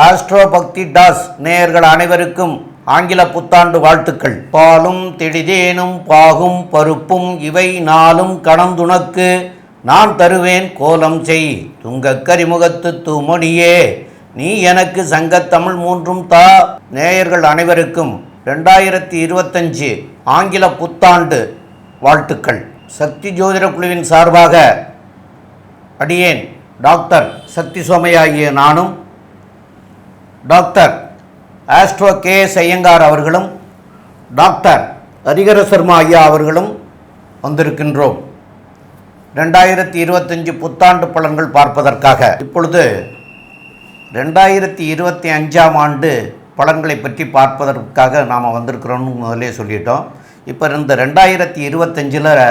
Astro பக்தி toss நேயர்கள் அனைவருக்கும் ஆங்கில புத்தாண்டு வாழ்த்துக்கள். பாலும் தெளிதேனும் பாகும் பருப்பும் இவை நாளும் கணந்துனக்கு நான் தருவேன் கோலம் செய் துங்கக் கரிமுகத்து தூமொழியே நீ எனக்கு சங்கத்தமிழ் மூன்றும் தா. நேயர்கள் அனைவருக்கும் 2025 ஆங்கில புத்தாண்டு வாழ்த்துக்கள். சக்தி ஜோதிட குழுவின் சார்பாக அடியேன் டாக்டர் சக்தி சோமையாகிய நானும் டாக்டர் ஆஸ்ட்ரோ KS ஐயங்கார் அவர்களும் டாக்டர் ஹரிஹர சர்மா ஐயா அவர்களும் வந்திருக்கின்றோம் 2025 புத்தாண்டு பலன்கள் பார்ப்பதற்காக. இப்பொழுது 2025ஆம் ஆண்டு பலன்களை பற்றி பார்ப்பதற்காக நாம் வந்திருக்கிறோம்னு முதலே சொல்லிட்டோம். இப்போ இந்த 2025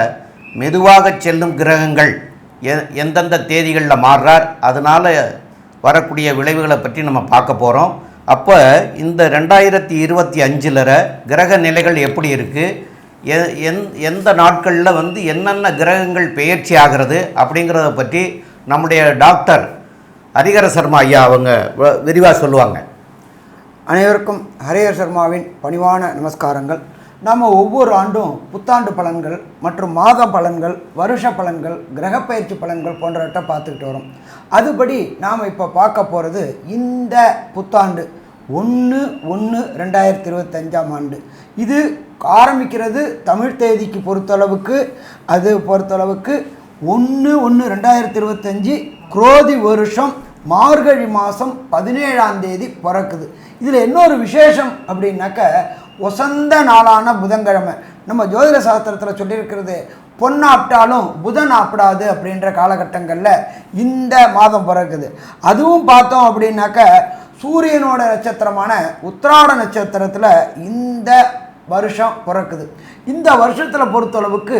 மெதுவாக செல்லும் கிரகங்கள் எந்தெந்த தேதிகளில் மாறுறார், அதனால் வரக்கூடிய விளைவுகளை பற்றி நம்ம பார்க்க போகிறோம். அப்போ இந்த 2025 கிரக நிலைகள் எப்படி இருக்குது, எந்த நாட்களில் என்னென்ன கிரகங்கள் பெயர்ச்சி ஆகிறது அப்படிங்கிறத பற்றி நம்முடைய டாக்டர் ஹரிஹர சர்மா ஐயா அவங்க விரிவாக சொல்லுவாங்க. அனைவருக்கும் ஹரிஹர சர்மாவின் பணிவான நமஸ்காரங்கள். நாம் ஒவ்வொரு ஆண்டும் புத்தாண்டு பலன்கள் மற்றும் மாத பலன்கள், வருஷ பலன்கள், கிரகப்பயிற்சி பலன்கள் போன்றவற்றை பார்த்துக்கிட்டு வரோம். அதுபடி நாம் இப்போ பார்க்க போகிறது இந்த புத்தாண்டு 1/1/2025ஆம் ஆண்டு. இது ஆரம்பிக்கிறது தமிழ் தேதிக்கு பொறுத்தளவுக்கு 1/1/2025 குரோதி வருஷம் மார்கழி மாதம் 17ஆம் தேதி பிறக்குது. இதில் இன்னொரு விசேஷம் அப்படின்னாக்க வசந்த நாளான புதன்கிழமை. நம்ம ஜோதிட சாஸ்திரத்தில் சொல்லியிருக்கிறது பொன்னாப்டாலும் புதன் ஆப்பிடாது அப்படின்ற காலகட்டங்களில் இந்த மாதம் பிறக்குது. அதுவும் பார்த்தோம் அப்படின்னாக்க சூரியனோட நட்சத்திரமான உத்திராட நட்சத்திரத்தில் இந்த வருஷம் பிறக்குது. இந்த வருஷத்தில் பொறுத்தளவுக்கு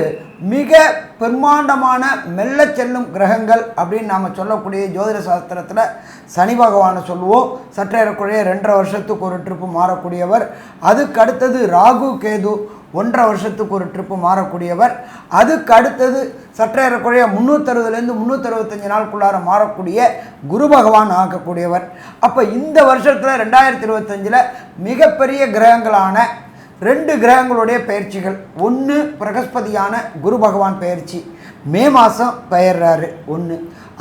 மிக பிரம்மாண்டமான மெல்ல செல்லும் கிரகங்கள் அப்படின்னு நாம் சொல்லக்கூடிய ஜோதிட சாஸ்திரத்தில் சனி பகவானை சொல்லுவோம். சற்றேறக்குறைய 2.5 வருஷத்துக்கு ஒரு ட்ரிப்பு மாறக்கூடியவர். அதுக்கு அடுத்தது ராகு கேது 1.5 வருஷத்துக்கு ஒரு ட்ரிப்பு மாறக்கூடியவர். அதுக்கு அடுத்தது சற்றேறக்குறைய 360 365 நாளுக்குள்ளார மாறக்கூடிய குரு பகவான் ஆகக்கூடியவர். அப்போ இந்த வருஷத்தில் 2025 மிகப்பெரிய கிரகங்களான 2 கிரகங்களுடைய பயிற்சிகள். ஒன்று பிரகஸ்பதியான குரு பகவான் பயிற்சி மே மாதம் பெயர்றாரு 1.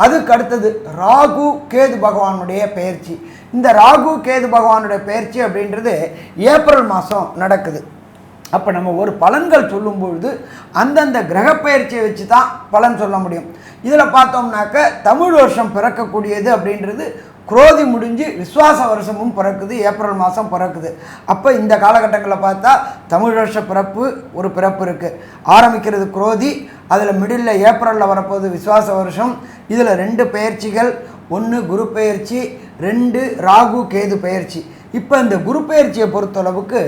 அதுக்கு அடுத்தது ராகு கேது பகவானுடைய பயிற்சி. இந்த ராகு கேது பகவானுடைய பயிற்சி அப்படின்றது ஏப்ரல் மாதம் நடக்குது. அப்போ நம்ம ஒரு பலன்கள் சொல்லும்பொழுது அந்தந்த கிரக பயிற்சியை வச்சு தான் பலன் சொல்ல முடியும். இதில் பார்த்தோம்னாக்க தமிழ் வருஷம் பிறக்கக்கூடியது அப்படின்றது குரோதி முடிஞ்சு விஸ்வாச வருஷமும் பிறக்குது, ஏப்ரல் மாதம் பிறக்குது. அப்போ இந்த காலகட்டங்களில் பார்த்தா தமிழ் வருஷ பிறப்பு ஒரு பிறப்பு இருக்குது. ஆரம்பிக்கிறது குரோதி, அதில் மிடில் ஏப்ரலில் வரப்போகுது விஸ்வாச வருஷம். இதில் 2 பெயர்ச்சிகள், 1 குரு பெயர்ச்சி, 2 ராகு கேது பெயர்ச்சி. இப்போ இந்த குரு பெயர்ச்சியை பொறுத்தளவுக்கு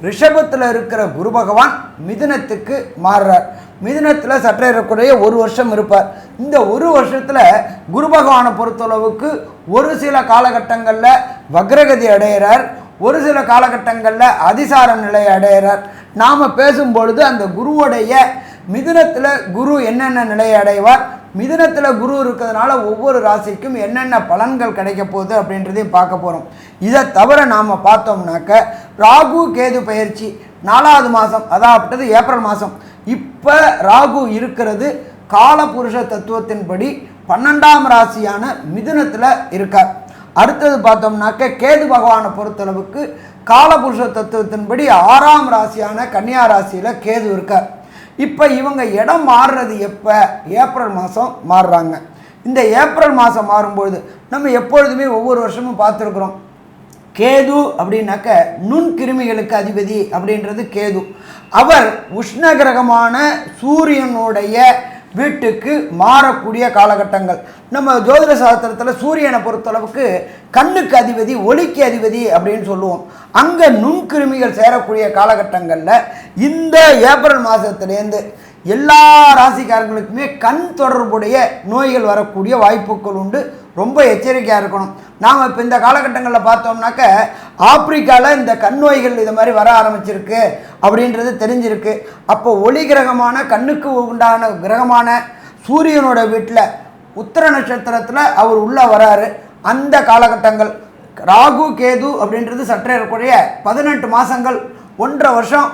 ரிஷபத்தில் இருக்கிற குரு பகவான் மிதுனத்துக்கு மாறுறார். மிதுனத்தில் சற்றேறக்குறைய 1 வருஷம் இருப்பார். இந்த 1 வருஷத்தில் குரு பகவானை பொறுத்தளவுக்கு ஒரு சில காலகட்டங்களில் வக்ரகதி அடைகிறார், ஒரு சில காலகட்டங்களில் அதிசார நிலையை அடைகிறார். நாம் பேசும்பொழுது அந்த குருவுடைய மிதுனத்தில் குரு என்னென்ன நிலையை அடைவார், மிதுனத்தில் குரு இருக்கிறதுனால ஒவ்வொரு ராசிக்கும் என்னென்ன பலன்கள் கிடைக்க போகுது அப்படின்றதையும் பார்க்க போகிறோம். இதை தவிர நாம் பார்த்தோம்னாக்க ராகு கேது பயிற்சி 4வது மாதம், அதாவது ஏப்ரல் மாதம். இப்போ ராகு இருக்கிறது காலபுருஷ தத்துவத்தின்படி 12ஆம் ராசியான மிதுனத்தில் இருக்கார். அடுத்தது பார்த்தோம்னாக்க கேது பகவானை பொறுத்தளவுக்கு காலபுருஷ தத்துவத்தின்படி 6ஆம் ராசியான கன்னியா ராசியில் கேது இருக்கார். இப்போ இவங்க இடம் மாறுறது எப்போ? ஏப்ரல் மாதம் மாறுறாங்க. இந்த ஏப்ரல் மாதம் மாறும்பொழுது நம்ம எப்பொழுதுமே ஒவ்வொரு வருஷமும் பார்த்துருக்குறோம், கேது அப்படின்னாக்க நுண்கிருமிகளுக்கு அதிபதி அப்படின்றது கேது. அவர் உஷ்ண கிரகமான சூரியனுடைய வீட்டுக்கு மாறக்கூடிய காலகட்டங்கள். நம்ம ஜோதிட சாஸ்திரத்தில் சூரியனை பொறுத்தளவுக்கு கண்ணுக்கு அதிபதி, ஒளிக்கு அதிபதி அப்படின்னு சொல்லுவோம். அங்கே நுண்கிருமிகள் சேரக்கூடிய காலகட்டங்களில் இந்த ஏப்ரல் மாதத்துலேருந்து எல்லா ராசிக்காரங்களுக்குமே கண் தொடர்புடைய நோய்கள் வரக்கூடிய வாய்ப்புகள் உண்டு. ரொம்ப எச்சரிக்கையாக இருக்கணும். நாம் இப்போ இந்த காலகட்டங்களில் பார்த்தோம்னாக்க ஆப்பிரிக்காவில் இந்த கண் நோய்கள் இது மாதிரி வர ஆரம்பிச்சிருக்கு அப்படின்றது தெரிஞ்சிருக்கு. அப்போ ஒளி கிரகமான கண்ணுக்கு உண்டான கிரகமான சூரியனோட வீட்டில் உத்திர நட்சத்திரத்தில் அவர் உள்ளே வராரு. அந்த காலகட்டங்கள் ராகு கேது அப்படின்றது சற்றேறக்குறைய 18 மாதங்கள் 1.5 வருஷம்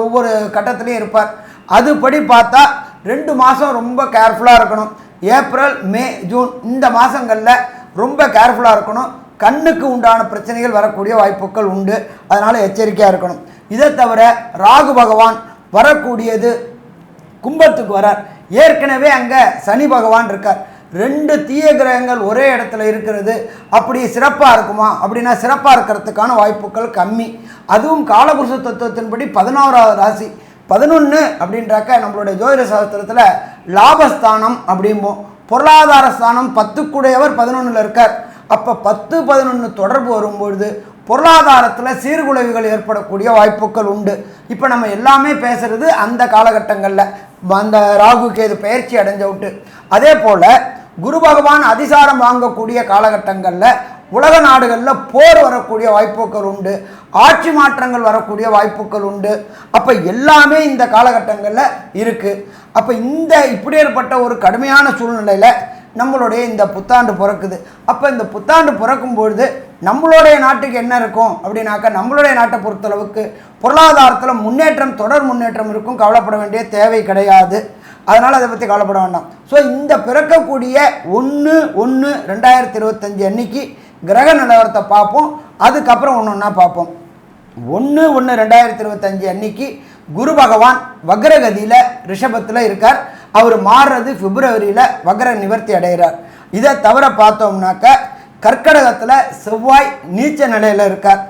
ஒவ்வொரு கட்டத்திலையும் இருப்பார். அதுபடி பார்த்தா 2 மாதம் ரொம்ப கேர்ஃபுல்லாக இருக்கணும். ஏப்ரல் மே ஜூன் இந்த மாதங்களில் ரொம்ப கேர்ஃபுல்லாக இருக்கணும். கண்ணுக்கு உண்டான பிரச்சனைகள் வரக்கூடிய வாய்ப்புகள் உண்டு, அதனால் எச்சரிக்கையாக இருக்கணும். இதை தவிர ராகு பகவான் வரக்கூடியது கும்பத்துக்கு வரார். ஏற்கனவே அங்கே சனி பகவான் இருக்கார். 2 தீய கிரகங்கள் ஒரே இடத்துல இருக்கிறது அப்படி சிறப்பாக இருக்குமா அப்படின்னா சிறப்பாக இருக்கிறதுக்கான வாய்ப்புகள் கம்மி. அதுவும் காலபுருஷ தத்துவத்தின்படி 11வது ராசி 11 அப்படின்றாக்க நம்மளுடைய ஜோதிட சாஸ்திரத்தில் லாபஸ்தானம் அப்படிம்போம். பொருளாதார ஸ்தானம் 10க்குடையவர் 11ல் இருக்கார். அப்போ 10, 11 தொடர்பு வரும்பொழுது பொருளாதாரத்தில் சீர்குலைவுகள் ஏற்படக்கூடிய வாய்ப்புகள் உண்டு. இப்போ நம்ம எல்லாமே பேசுகிறது அந்த காலகட்டங்களில் அந்த ராகு கேது பயிற்சி அடைஞ்ச விட்டு. அதே போல் குரு பகவான் அதிசாரம் வாங்கக்கூடிய காலகட்டங்களில் உலக நாடுகளில் போர் வரக்கூடிய வாய்ப்புகள் உண்டு, ஆட்சி மாற்றங்கள் வரக்கூடிய வாய்ப்புகள் உண்டு. அப்போ எல்லாமே இந்த காலகட்டங்களில் இருக்குது. அப்போ இப்படி ஏற்பட்ட ஒரு கடுமையான சூழ்நிலையில் நம்மளுடைய இந்த புத்தாண்டு பிறக்குது. அப்போ இந்த புத்தாண்டு பிறக்கும்பொழுது நம்மளுடைய நாட்டுக்கு என்ன இருக்கும் அப்படின்னாக்கா, நம்மளுடைய நாட்டை பொறுத்தளவுக்கு பொருளாதாரத்தில் தொடர் முன்னேற்றம் இருக்கும். கவலைப்பட வேண்டிய தேவை கிடையாது. அதனால் அதை பற்றி கவலைப்பட வேண்டாம். ஸோ இந்த பிறக்கக்கூடிய 1/1/2025 அன்னைக்கு கிரக நிலவரத்தை பார்ப்போம். அதுக்கப்புறம் ஒன்று பார்ப்போம். 1/1/2025 அன்னைக்கு குரு பகவான் வக்ரகதியில் ரிஷபத்தில் இருக்கார். அவர் மாறுறது பிப்ரவரியில் வக்ர நிவர்த்தி அடைகிறார். இதை தவிர பார்த்தோம்னாக்க கர்க்கடகத்தில் செவ்வாய் நீச்ச நிலையில் இருக்கார்.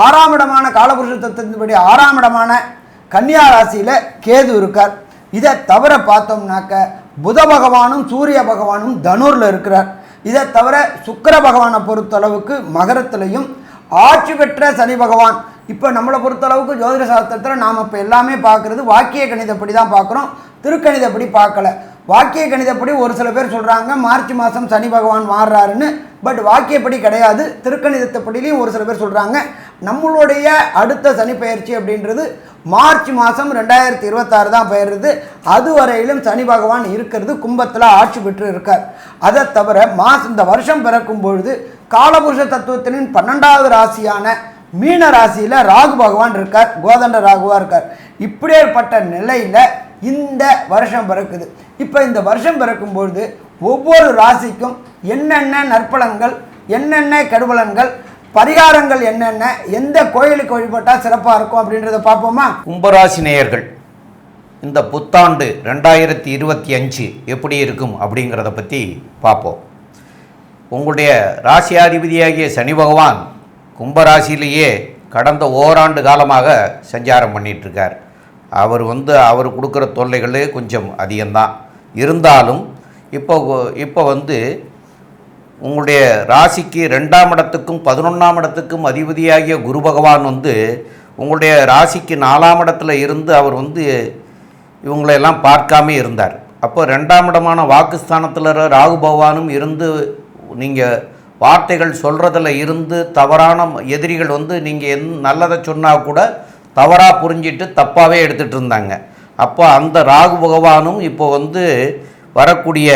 6ஆம் இடமான காலபுருஷ தத்துவத்தின்படி 6ஆம் இடமான கன்னியா ராசியில் கேது இருக்கார். இதை தவிர பார்த்தோம்னாக்க புத பகவானும் சூரிய பகவானும் தனுரில் இருக்கிறார். இதை தவிர சுக்கிர பகவானை பொறுத்தளவுக்கு மகரத்திலையும் ஆட்சி பெற்ற சனி பகவான். இப்போ நம்மளை பொறுத்தளவுக்கு ஜோதிட சாஸ்திரத்தில் நாம் இப்போ எல்லாமே பார்க்குறது வாக்கிய கணிதப்படி தான் பார்க்குறோம், திருக்கணிதப்படி பார்க்கல. வாக்கிய கணிதப்படி ஒரு சில பேர் சொல்கிறாங்க மார்ச் மாதம் சனி பகவான் மாறுறாருன்னு. பட் வாக்கியப்படி கிடையாது, திருக்கணிதத்தைப்படிலையும் ஒரு சில பேர் சொல்கிறாங்க. நம்மளுடைய அடுத்த சனி பயிற்சி அப்படின்றது மார்ச் மாதம் 2026 தான் பெயருது. அதுவரையிலும் சனி பகவான் இருக்கிறது கும்பத்தில் ஆட்சி பெற்று இருக்கார். அதை தவிர இந்த வருஷம் பிறக்கும் பொழுது காலபுருஷ தத்துவத்தின் 12வது ராசியான மீன ராசியில் ராகு பகவான் இருக்கார், கோதண்ட ராகுவாக இருக்கார். இப்படியேற்பட்ட நிலையில் இந்த வருஷம் பிறக்குது. இப்போ இந்த வருஷம் பிறக்கும்பொழுது ஒவ்வொரு ராசிக்கும் என்னென்ன நற்பலன்கள், என்னென்ன கெடுபலன்கள், பரிகாரங்கள் என்னென்ன, எந்த கோயிலுக்கு வழிபட்டால் சிறப்பாக இருக்கும் அப்படின்றத பார்ப்போமா? கும்பராசி நேயர்கள், இந்த புத்தாண்டு 2025 எப்படி இருக்கும் அப்படிங்கிறத பற்றி பார்ப்போம். உங்களுடைய ராசியாதிபதியாகிய சனி பகவான் கும்பராசியிலேயே கடந்த ஓராண்டு காலமாக சஞ்சாரம் பண்ணிகிட்ருக்கார். அவர் கொடுக்குற தொல்லைகள் கொஞ்சம் அதிகம்தான். இருந்தாலும் இப்போ உங்களுடைய ராசிக்கு 2ஆம் இடத்துக்கும் 11ஆம் இடத்துக்கும் அதிபதியாகிய குரு பகவான் உங்களுடைய ராசிக்கு 4ஆம் இடத்துல இருந்து அவர் இவங்களையெல்லாம் பார்க்காமே இருந்தார். அப்போ 2ஆம் இடமான வாக்குஸ்தானத்தில் ராகு பகவானும் இருந்து நீங்கள் வார்த்தைகள் சொல்கிறதில் இருந்து தவறான எதிரிகள் நீங்கள் நல்லதை சொன்னால் கூட தவறாக புரிஞ்சிட்டு தப்பாகவே எடுத்துகிட்டு இருந்தாங்க. அப்போ அந்த ராகு பகவானும் இப்போ வரக்கூடிய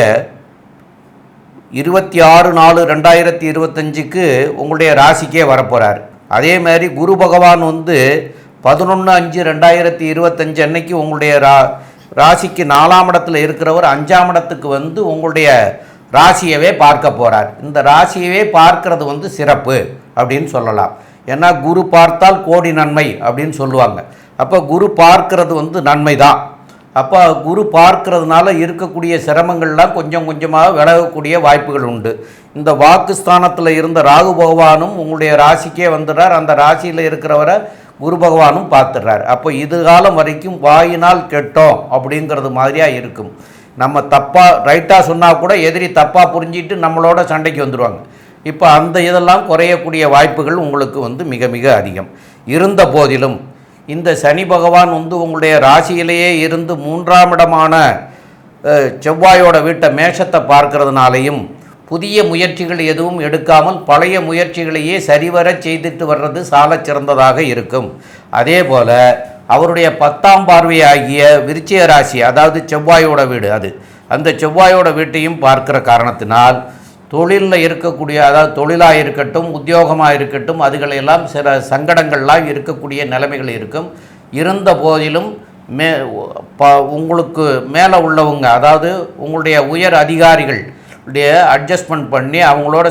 26/4/2025க்கு உங்களுடைய ராசிக்கே வரப்போகிறார். அதே மாதிரி குரு பகவான் 11/5/2025 அன்னைக்கு உங்களுடைய ராசிக்கு 4ஆம் இடத்துல இருக்கிறவர் 5ஆம் இடத்துக்கு உங்களுடைய ராசியவே பார்க்க போகிறார். இந்த ராசியவே பார்க்கறது சிறப்பு அப்படின்னு சொல்லலாம். ஏன்னா குரு பார்த்தால் கோடி நன்மை அப்படின்னு சொல்லுவாங்க. அப்போ குரு பார்க்கறது நன்மை தான். அப்போ குரு பார்க்கறதுனால இருக்கக்கூடிய சிரமங்கள்லாம் கொஞ்சம் கொஞ்சமாக விலகக்கூடிய வாய்ப்புகள் உண்டு. இந்த வாக்குஸ்தானத்தில் இருந்த ராகு பகவானும் உங்களுடைய ராசிக்கே வந்துடுறார். அந்த ராசியில் இருக்கிறவரை குரு பகவானும் பார்த்துடுறார். அப்போ இது காலம் வரைக்கும் வாயினால் கெட்டோம் அப்படிங்கிறது மாதிரியாக இருக்கும். நம்ம தப்பாக ரைட்டாக சொன்னால் கூட எதிரி தப்பாக புரிஞ்சிட்டு நம்மளோட சண்டைக்கு வந்துடுவாங்க. இப்போ அந்த இதெல்லாம் குறையக்கூடிய வாய்ப்புகள் உங்களுக்கு மிக மிக அதிகம். இருந்த போதிலும் இந்த சனி பகவான் உங்களுடைய ராசியிலேயே இருந்து 3ஆம் இடமான செவ்வாயோட வீட்டை மேஷத்தை பார்க்கறதுனாலையும் புதிய முயற்சிகள் எதுவும் எடுக்காமல் பழைய முயற்சிகளையே சரிவர செய்துட்டு வர்றது சால சிறந்ததாக இருக்கும். அதே போல் அவருடைய 10ஆம் பார்வையாகிய விருச்சிக ராசி, அதாவது செவ்வாயோட வீடு, அந்த செவ்வாயோட வீட்டையும் பார்க்கிற காரணத்தினால் தொழிலில் இருக்கக்கூடிய, அதாவது தொழிலாக இருக்கட்டும், உத்தியோகமாக இருக்கட்டும், அதுகளெல்லாம் சில சங்கடங்கள்லாம் இருக்கக்கூடிய நிலைமைகள் இருக்கும். இருந்த போதிலும் உங்களுக்கு மேலே உள்ளவங்க, அதாவது உங்களுடைய உயர் அதிகாரிகளுடைய அட்ஜஸ்ட்மெண்ட் பண்ணி அவங்களோட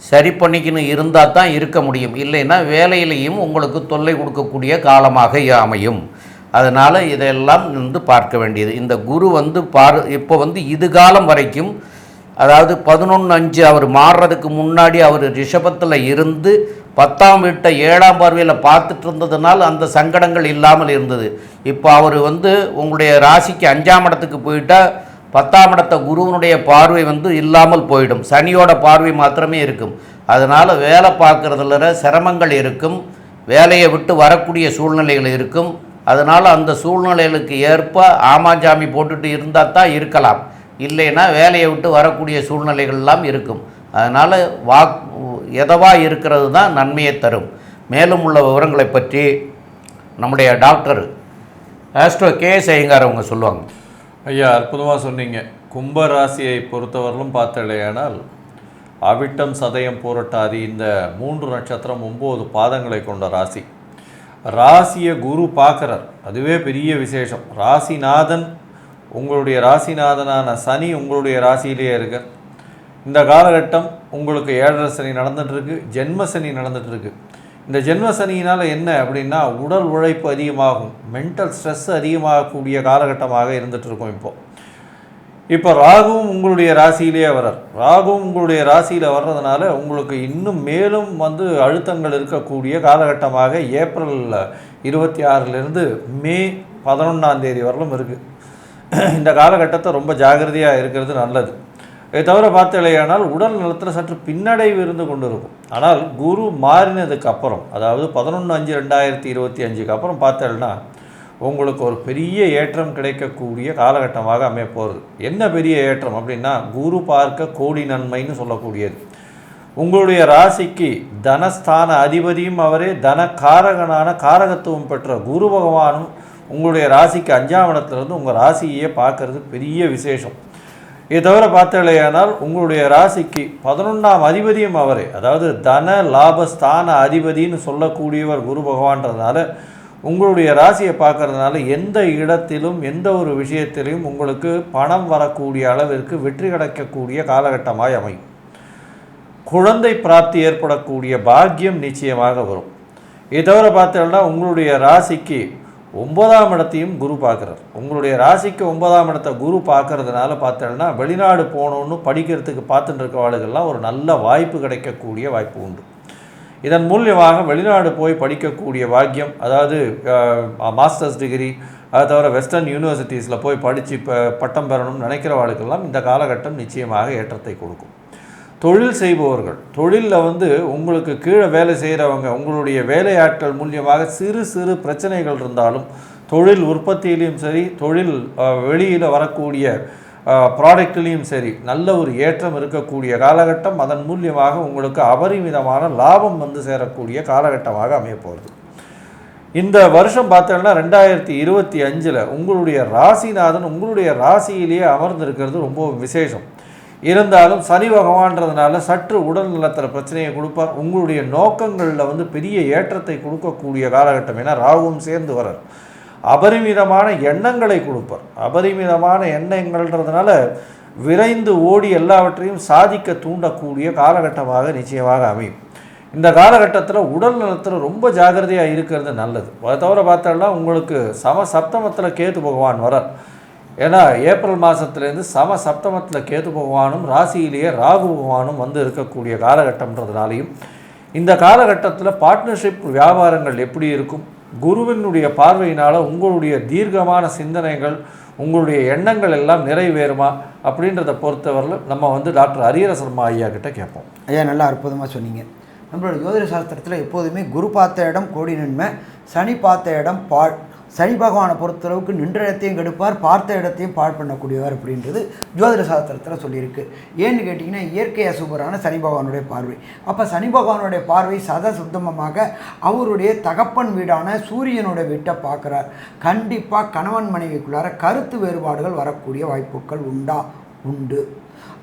சரி பண்ணிக்கின்னு இருந்தால் தான் இருக்க முடியும். இல்லைன்னா வேலையிலையும் உங்களுக்கு தொல்லை கொடுக்கக்கூடிய காலமாக அமையும். அதனால் இதெல்லாம் பார்க்க வேண்டியது. இந்த குரு இப்போ இது காலம் வரைக்கும், அதாவது 11/5 அவர் மாறுறதுக்கு முன்னாடி அவர் ரிஷபத்தில் இருந்து 10ஆம் வீட்டை 7ஆம் பார்வையில் பார்த்துட்டு இருந்ததுனால் அந்த சங்கடங்கள் இல்லாமல் இருந்தது. இப்போ அவர் உங்களுடைய ராசிக்கு 5ஆம் இடத்துக்கு போயிட்டால் 10ஆம் இடத்த குருவனுடைய பார்வை இல்லாமல் போயிடும். சனியோட பார்வை மாத்திரமே இருக்கும். அதனால் வேலை பார்க்குறதுல சிரமங்கள் இருக்கும், வேலையை விட்டு வரக்கூடிய சூழ்நிலைகள் இருக்கும். அதனால் அந்த சூழ்நிலைகளுக்கு ஏற்ப ஆமாஞ்சாமி போட்டுட்டு இருந்தால் தான் இருக்கலாம். இல்லைன்னா வேலையை விட்டு வரக்கூடிய சூழ்நிலைகள்லாம் இருக்கும். அதனால் எதவாக இருக்கிறது தான் நன்மையை தரும். மேலும் உள்ள விவரங்களை பற்றி நம்முடைய டாக்டர் ஆஸ்ட்ரோ KS ஐயங்கார் அவங்க சொல்லுவாங்க. ஐயா, அற்புதமாக சொன்னீங்க. கும்ப ராசியை பொறுத்தவரையிலும் பார்த்தலையானால் அவிட்டம், சதயம், பூரட்டாதி இந்த 3 நட்சத்திரம் 9 பாதங்களை கொண்ட ராசி. ராசியை குரு பார்க்குறார், அதுவே பெரிய விசேஷம். ராசிநாதன், உங்களுடைய ராசிநாதனான சனி உங்களுடைய ராசியிலேயே இருக்க. இந்த காலகட்டம் உங்களுக்கு 7.5 சனி நடந்துகிட்ருக்கு, ஜென்ம சனி நடந்துகிட்ருக்கு. இந்த ஜென்ம சனியினால் என்ன அப்படின்னா, உடல் உழைப்பு அதிகமாகும், மென்டல் ஸ்ட்ரெஸ் அதிகமாகக்கூடிய காலகட்டமாக இருந்துகிட்ருக்கும். இப்போ ராகுவும் உங்களுடைய ராசியிலே வர்றார். ராகுவும் உங்களுடைய ராசியில் வர்றதுனால உங்களுக்கு இன்னும் மேலும் அழுத்தங்கள் இருக்கக்கூடிய காலகட்டமாக ஏப்ரல் 26லேருந்து மே 11ஆம் தேதி வரலும் இருக்குது. இந்த காலகட்டத்தை ரொம்ப ஜாகிரதையாக இருக்கிறது நல்லது. இதை தவிர பார்த்தலையானால் உடல் நலத்தில் சற்று பின்னடைவு இருந்து கொண்டு இருக்கும். ஆனால் குரு மாறினதுக்கு அப்புறம், அதாவது 11/5/2025க்கு அப்புறம் பார்த்தேன்னா உங்களுக்கு ஒரு பெரிய ஏற்றம் கிடைக்கக்கூடிய காலகட்டமாக அமைய போகிறது. என்ன பெரிய ஏற்றம் அப்படின்னா, குரு பார்க்க கோடி நன்மைன்னு சொல்லக்கூடியது. உங்களுடைய ராசிக்கு தனஸ்தான அதிபதியும் அவரே, தனக்காரகனான காரகத்துவம் பெற்ற குரு பகவானும் உங்களுடைய ராசிக்கு 5ஆம் இடத்துலேருந்து உங்கள் ராசியை பார்க்கறது பெரிய விசேஷம். இதை தவிர பார்த்தலையானால் உங்களுடைய ராசிக்கு 11ஆம் அதிபதியும் அவரே, அதாவது தன லாபஸ்தான அதிபதினு சொல்லக்கூடியவர் குரு பகவான்றதுனால உங்களுடைய ராசியை பார்க்கறதுனால எந்த இடத்திலும் எந்த ஒரு விஷயத்திலையும் உங்களுக்கு பணம் வரக்கூடிய அளவிற்கு வெற்றி கிடைக்கக்கூடிய காலகட்டமாய் அமையும். குழந்தை பிராப்தி ஏற்படக்கூடிய பாக்கியம் நிச்சயமாக வரும். இதை தவிர பார்த்தோம்னா உங்களுடைய ராசிக்கு 9ஆம் இடத்தையும் குரு பார்க்குறார். உங்களுடைய ராசிக்கு 9ஆம் இடத்தை குரு பார்க்கறதுனால பார்த்தோம்னா வெளிநாடு போகணுன்னு படிக்கிறதுக்கு பார்த்துட்டு இருக்கவாளுகள்லாம் ஒரு நல்ல வாய்ப்பு கிடைக்கக்கூடிய வாய்ப்பு உண்டு. இதன் மூலியமாக வெளிநாடு போய் படிக்கக்கூடிய பாக்கியம், அதாவது மாஸ்டர்ஸ் டிகிரி, அதை தவிர வெஸ்டர்ன் யூனிவர்சிட்டிஸில் போய் படித்து பட்டம் பெறணும்னு நினைக்கிறவாளுக்கெல்லாம் இந்த காலகட்டம் நிச்சயமாக ஏற்றத்தை கொடுக்கும். தொழில் செய்பவர்கள், தொழிலில் உங்களுக்கு கீழே வேலை செய்கிறவங்க, உங்களுடைய வேலையாட்கள் மூலியமாக சிறு சிறு பிரச்சனைகள் இருந்தாலும் தொழில் உற்பத்தியிலையும் சரி, தொழில் வெளியில் வரக்கூடிய ப்ராடக்ட்லேயும் சரி நல்ல ஒரு ஏற்றம் இருக்கக்கூடிய காலகட்டம். அதன் மூலியமாக உங்களுக்கு அபரிமிதமான லாபம் சேரக்கூடிய காலகட்டமாக அமையப்போகிறது. இந்த வருஷம் பார்த்தோம்னா 2025 உங்களுடைய ராசிநாதன் உங்களுடைய ராசியிலேயே அமர்ந்திருக்கிறது ரொம்ப விசேஷம். இருந்தாலும் சனி பகவான்றதுனால சற்று உடல் நலத்தில் பிரச்சனையை கொடுப்பார். உங்களுடைய நோக்கங்களில் பெரிய ஏற்றத்தை கொடுக்கக்கூடிய காலகட்டம். ஏன்னா ராகுவும் சேர்ந்து வரார். அபரிமிதமான எண்ணங்களை கொடுப்பார். அபரிமிதமான எண்ணங்கள்ன்றதுனால விரைந்து ஓடி எல்லாவற்றையும் சாதிக்க தூண்டக்கூடிய காலகட்டமாக நிச்சயமாக அமையும். இந்த காலகட்டத்தில் உடல் நலத்தில் ரொம்ப ஜாகிரதையாக இருக்கிறது நல்லது. அதை தவிர பார்த்தோம்னா உங்களுக்கு சப்தமத்தில் கேது பகவான் வரார். ஏன்னா ஏப்ரல் மாதத்துலேருந்து சப்தமத்தில் கேது பகவானும் ராசியிலேயே ராகு பகவானும் இருக்கக்கூடிய காலகட்டம்ன்றதுனாலையும் இந்த காலகட்டத்தில் பார்ட்னர்ஷிப் வியாபாரங்கள் எப்படி இருக்கும், குருவினுடைய பார்வையினால் உங்களுடைய தீர்க்கமான சிந்தனைகள், உங்களுடைய எண்ணங்கள் எல்லாம் நிறைவேறுமா அப்படின்றத பொறுத்தவரையில் நம்ம டாக்டர் ஹரிஹர சர்மா ஐயா கிட்ட கேட்போம். ஐயா, நல்லா அற்புதமாக சொன்னீங்க. நம்மளோட ஜோதிட சாஸ்திரத்தில் எப்போதுமே குரு பார்த்த இடம் கோடி நன்மை, சனி பார்த்த இடம் பாழ். சனி பகவானை பொறுத்தளவுக்கு நின்ற இடத்தையும் கெடுப்பார், பார்த்த இடத்தையும் பாழ் பண்ணக்கூடியவர் அப்படின்றது ஜோதிட சாஸ்திரத்தில் சொல்லியிருக்கு. ஏன்னு கேட்டிங்கன்னா இயற்கை அசுபரான சனி பகவானுடைய பார்வை. அப்போ சனி பகவானுடைய பார்வை சுத்தமமாக அவருடைய தகப்பன் வீடான சூரியனுடைய வீட்டை பார்க்குறார். கண்டிப்பாக கணவன் மனைவிக்குள்ளார கருத்து வேறுபாடுகள் வரக்கூடிய வாய்ப்புகள் உண்டு.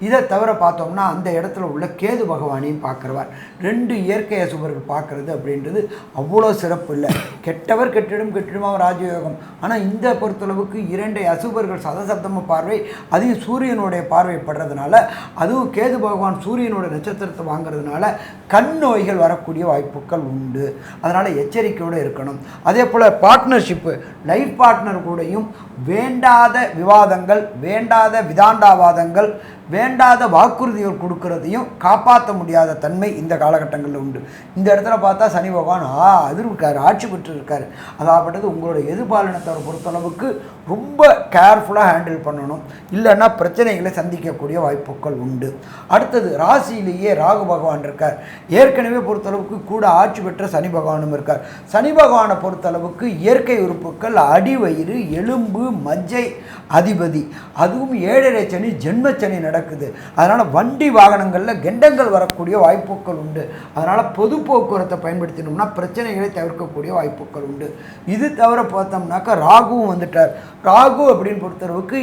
இதை தவிர பார்த்தோம்னா அந்த இடத்துல உள்ள கேது பகவானையும் பார்க்குறவார். 2 இயற்கை அசுபர்கள் பார்க்குறது அப்படின்றது அவ்வளோ சிறப்பு இல்லை. கெட்டவர் கெட்டிடும் கெட்டிடுமா ராஜயோகம். ஆனால் இந்த பொறுத்தளவுக்கு 2 அசுபர்கள் சதசப்தம பார்வை, அதையும் சூரியனுடைய பார்வைப்படுறதுனால, அதுவும் கேது பகவான் சூரியனோட நட்சத்திரத்தை வாங்கிறதுனால கண் நோய்கள் வரக்கூடிய வாய்ப்புகள் உண்டு. அதனால் எச்சரிக்கையோடு இருக்கணும். அதே போல் பார்ட்னர்ஷிப்பு, லைஃப் பார்ட்னர் கூடயும் வேண்டாத விவாதங்கள், வேண்டாத விதாண்டாவாதங்கள், வேண்டாத வாக்குறுதிகள் கொடுக்கறதையும் காப்பாற்ற முடியாத தன்மை இந்த காலகட்டங்களில் உண்டு. இந்த இடத்துல பார்த்தா சனி பகவான் இருக்கார், ஆட்சி பெற்று இருக்கார். அதாகப்பட்டது உங்களோட எதிர்பாலினத்தை பொறுத்தளவுக்கு ரொம்ப கேர்ஃபுல்லாக ஹேண்டில் பண்ணணும், இல்லைன்னா பிரச்சனைகளை சந்திக்கக்கூடிய வாய்ப்புகள் உண்டு. அடுத்தது ராசியிலேயே ராகு பகவான் இருக்கார். ஏற்கனவே பொறுத்தளவுக்கு கூட ஆட்சி பெற்ற சனி பகவானும் இருக்கார். சனி பகவானை பொறுத்தளவுக்கு இயற்கை உறுப்புகள், அடிவயிறு, எலும்பு, மஜ்ஜை அதிபதி. அதுவும் 7.5 சனி, ஜென்மச்சனி நடக்குது. அதனால் வண்டி வாகனங்களில் கெண்டங்கள் வரக்கூடிய வாய்ப்புகள் உண்டு. அதனால் பொது போக்குவரத்தை பயன்படுத்தினோம்னா பிரச்சனைகளை தவிர்க்கக்கூடிய வாய்ப்புகள் உண்டு. இது தவிர பார்த்தோம்னாக்கா ராகுவும் வந்துட்டார். ராகு அப்படின்னு பொறுத்தளவுக்கு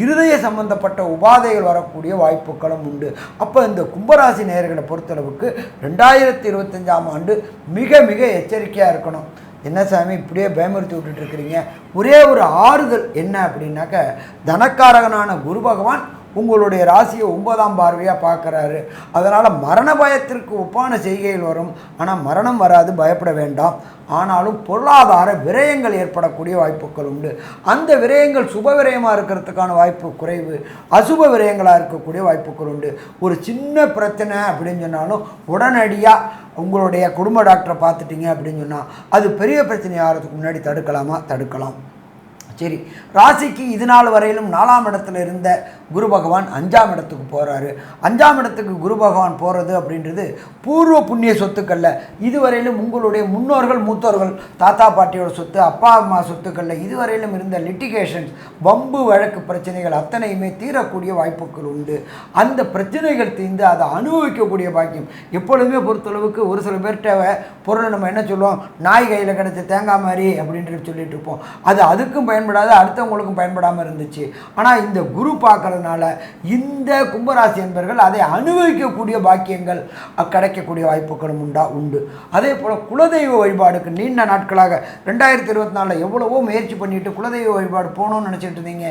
இருதய சம்பந்தப்பட்ட உபாதைகள் வரக்கூடிய வாய்ப்புகளும் உண்டு. அப்போ இந்த கும்பராசி நேயர்களை பொறுத்தளவுக்கு 2025ஆம் ஆண்டு மிக மிக எச்சரிக்கையாக இருக்கணும். என்ன சாமி இப்படியே பயமுறுத்தி விட்டுட்டு இருக்கிறீங்க? ஒரே ஒரு ஆறுதல் என்ன அப்படின்னாக்க, தனக்காரகனான குரு பகவான் உங்களுடைய ராசியை 9ஆம் பார்வையாக பார்க்குறாரு. அதனால் மரண பயத்திற்கு ஒப்பான செய்கைகள் வரும். ஆனால் மரணம் வராது, பயப்பட வேண்டாம். ஆனாலும் பொருளாதார விரயங்கள் ஏற்படக்கூடிய வாய்ப்புகள் உண்டு. அந்த விரயங்கள் சுப விரயமாக இருக்கிறதுக்கான வாய்ப்பு குறைவு, அசுப விரயங்களாக இருக்கக்கூடிய வாய்ப்புகள் உண்டு. ஒரு சின்ன பிரச்சனை அப்படின்னு சொன்னாலும் உடனடியாக உங்களுடைய குடும்ப டாக்டரை பார்த்துட்டீங்க அப்படின்னு சொன்னால் அது பெரிய பிரச்சனை ஆகிறதுக்கு முன்னாடி தடுக்கலாமா? தடுக்கலாம். சரி, ராசிக்கு இது நாள் வரையிலும் 4ஆம் இடத்துல இருந்த குரு பகவான் 5ஆம் இடத்துக்கு போகிறாரு. 5ஆம் இடத்துக்கு குரு பகவான் போகிறது அப்படின்றது பூர்வ புண்ணிய சொத்துக்களில் இதுவரையிலும் உங்களுடைய முன்னோர்கள், மூத்தோர்கள், தாத்தா பாட்டியோட சொத்து, அப்பா அம்மா சொத்துக்களில் இதுவரையிலும் இருந்த லிட்டிகேஷன்ஸ், வம்பு வழக்கு பிரச்சனைகள் அத்தனையுமே தீரக்கூடிய வாய்ப்புகள் உண்டு. அந்த பிரச்சனைகள் தீர்ந்து அதை அனுபவிக்கக்கூடிய பாக்கியம் எப்பொழுதுமே பொறுத்தளவுக்கு. ஒரு சில பேர்கிட்ட பொருளை நம்ம என்ன சொல்லுவோம், நாய் கையில் கிடைச்ச தேங்காய் மாதிரி அப்படின்ட்டு சொல்லிட்டு இருப்போம். அது அதுக்கும் பயன்படாது, அடுத்தவங்களுக்கும் பயன்படாமல் இருந்துச்சு. ஆனால் இந்த குரு பார்க்கறதுனால இந்த கும்பராசி என்பவர்கள் அதை அனுபவிக்கக்கூடிய பாக்கியங்கள் கிடைக்கக்கூடிய வாய்ப்புகளும் உண்டு. அதே போல் குலதெய்வ வழிபாடுக்கு நீண்ட நாட்களாக 2024 எவ்வளவோ முயற்சி பண்ணிட்டு குலதெய்வ வழிபாடு போகணும்னு நினச்சிட்டு இருந்தீங்க.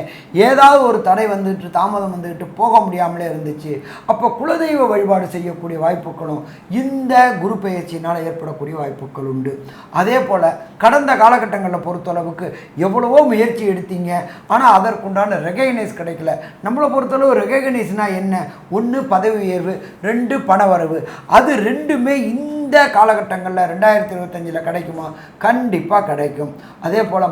ஏதாவது ஒரு தடை வந்துட்டு, தாமதம் வந்துட்டு போக முடியாமலே இருந்துச்சு. அப்போ குலதெய்வ வழிபாடு செய்யக்கூடிய வாய்ப்புகளும் இந்த குரு பெயர்ச்சியினால் ஏற்படக்கூடிய வாய்ப்புகள் உண்டு. அதே போல் கடந்த காலகட்டங்களில் பொறுத்தளவுக்கு எவ்வளவோ முயற்சி எடுத்தீங்க, ஆனால் அதற்குண்டான ரெகக்னைஸ் கிடைக்கல. நம்மளை பொறுத்தளவு ரெகக்னைஸ்னால் என்ன? 1 பதவி உயர்வு, 2 பண வரவு. அது ரெண்டுமே இந்த காலகட்டங்களில் 2025 கிடைக்குமா? கண்டிப்பாக கிடைக்கும். அதே போல்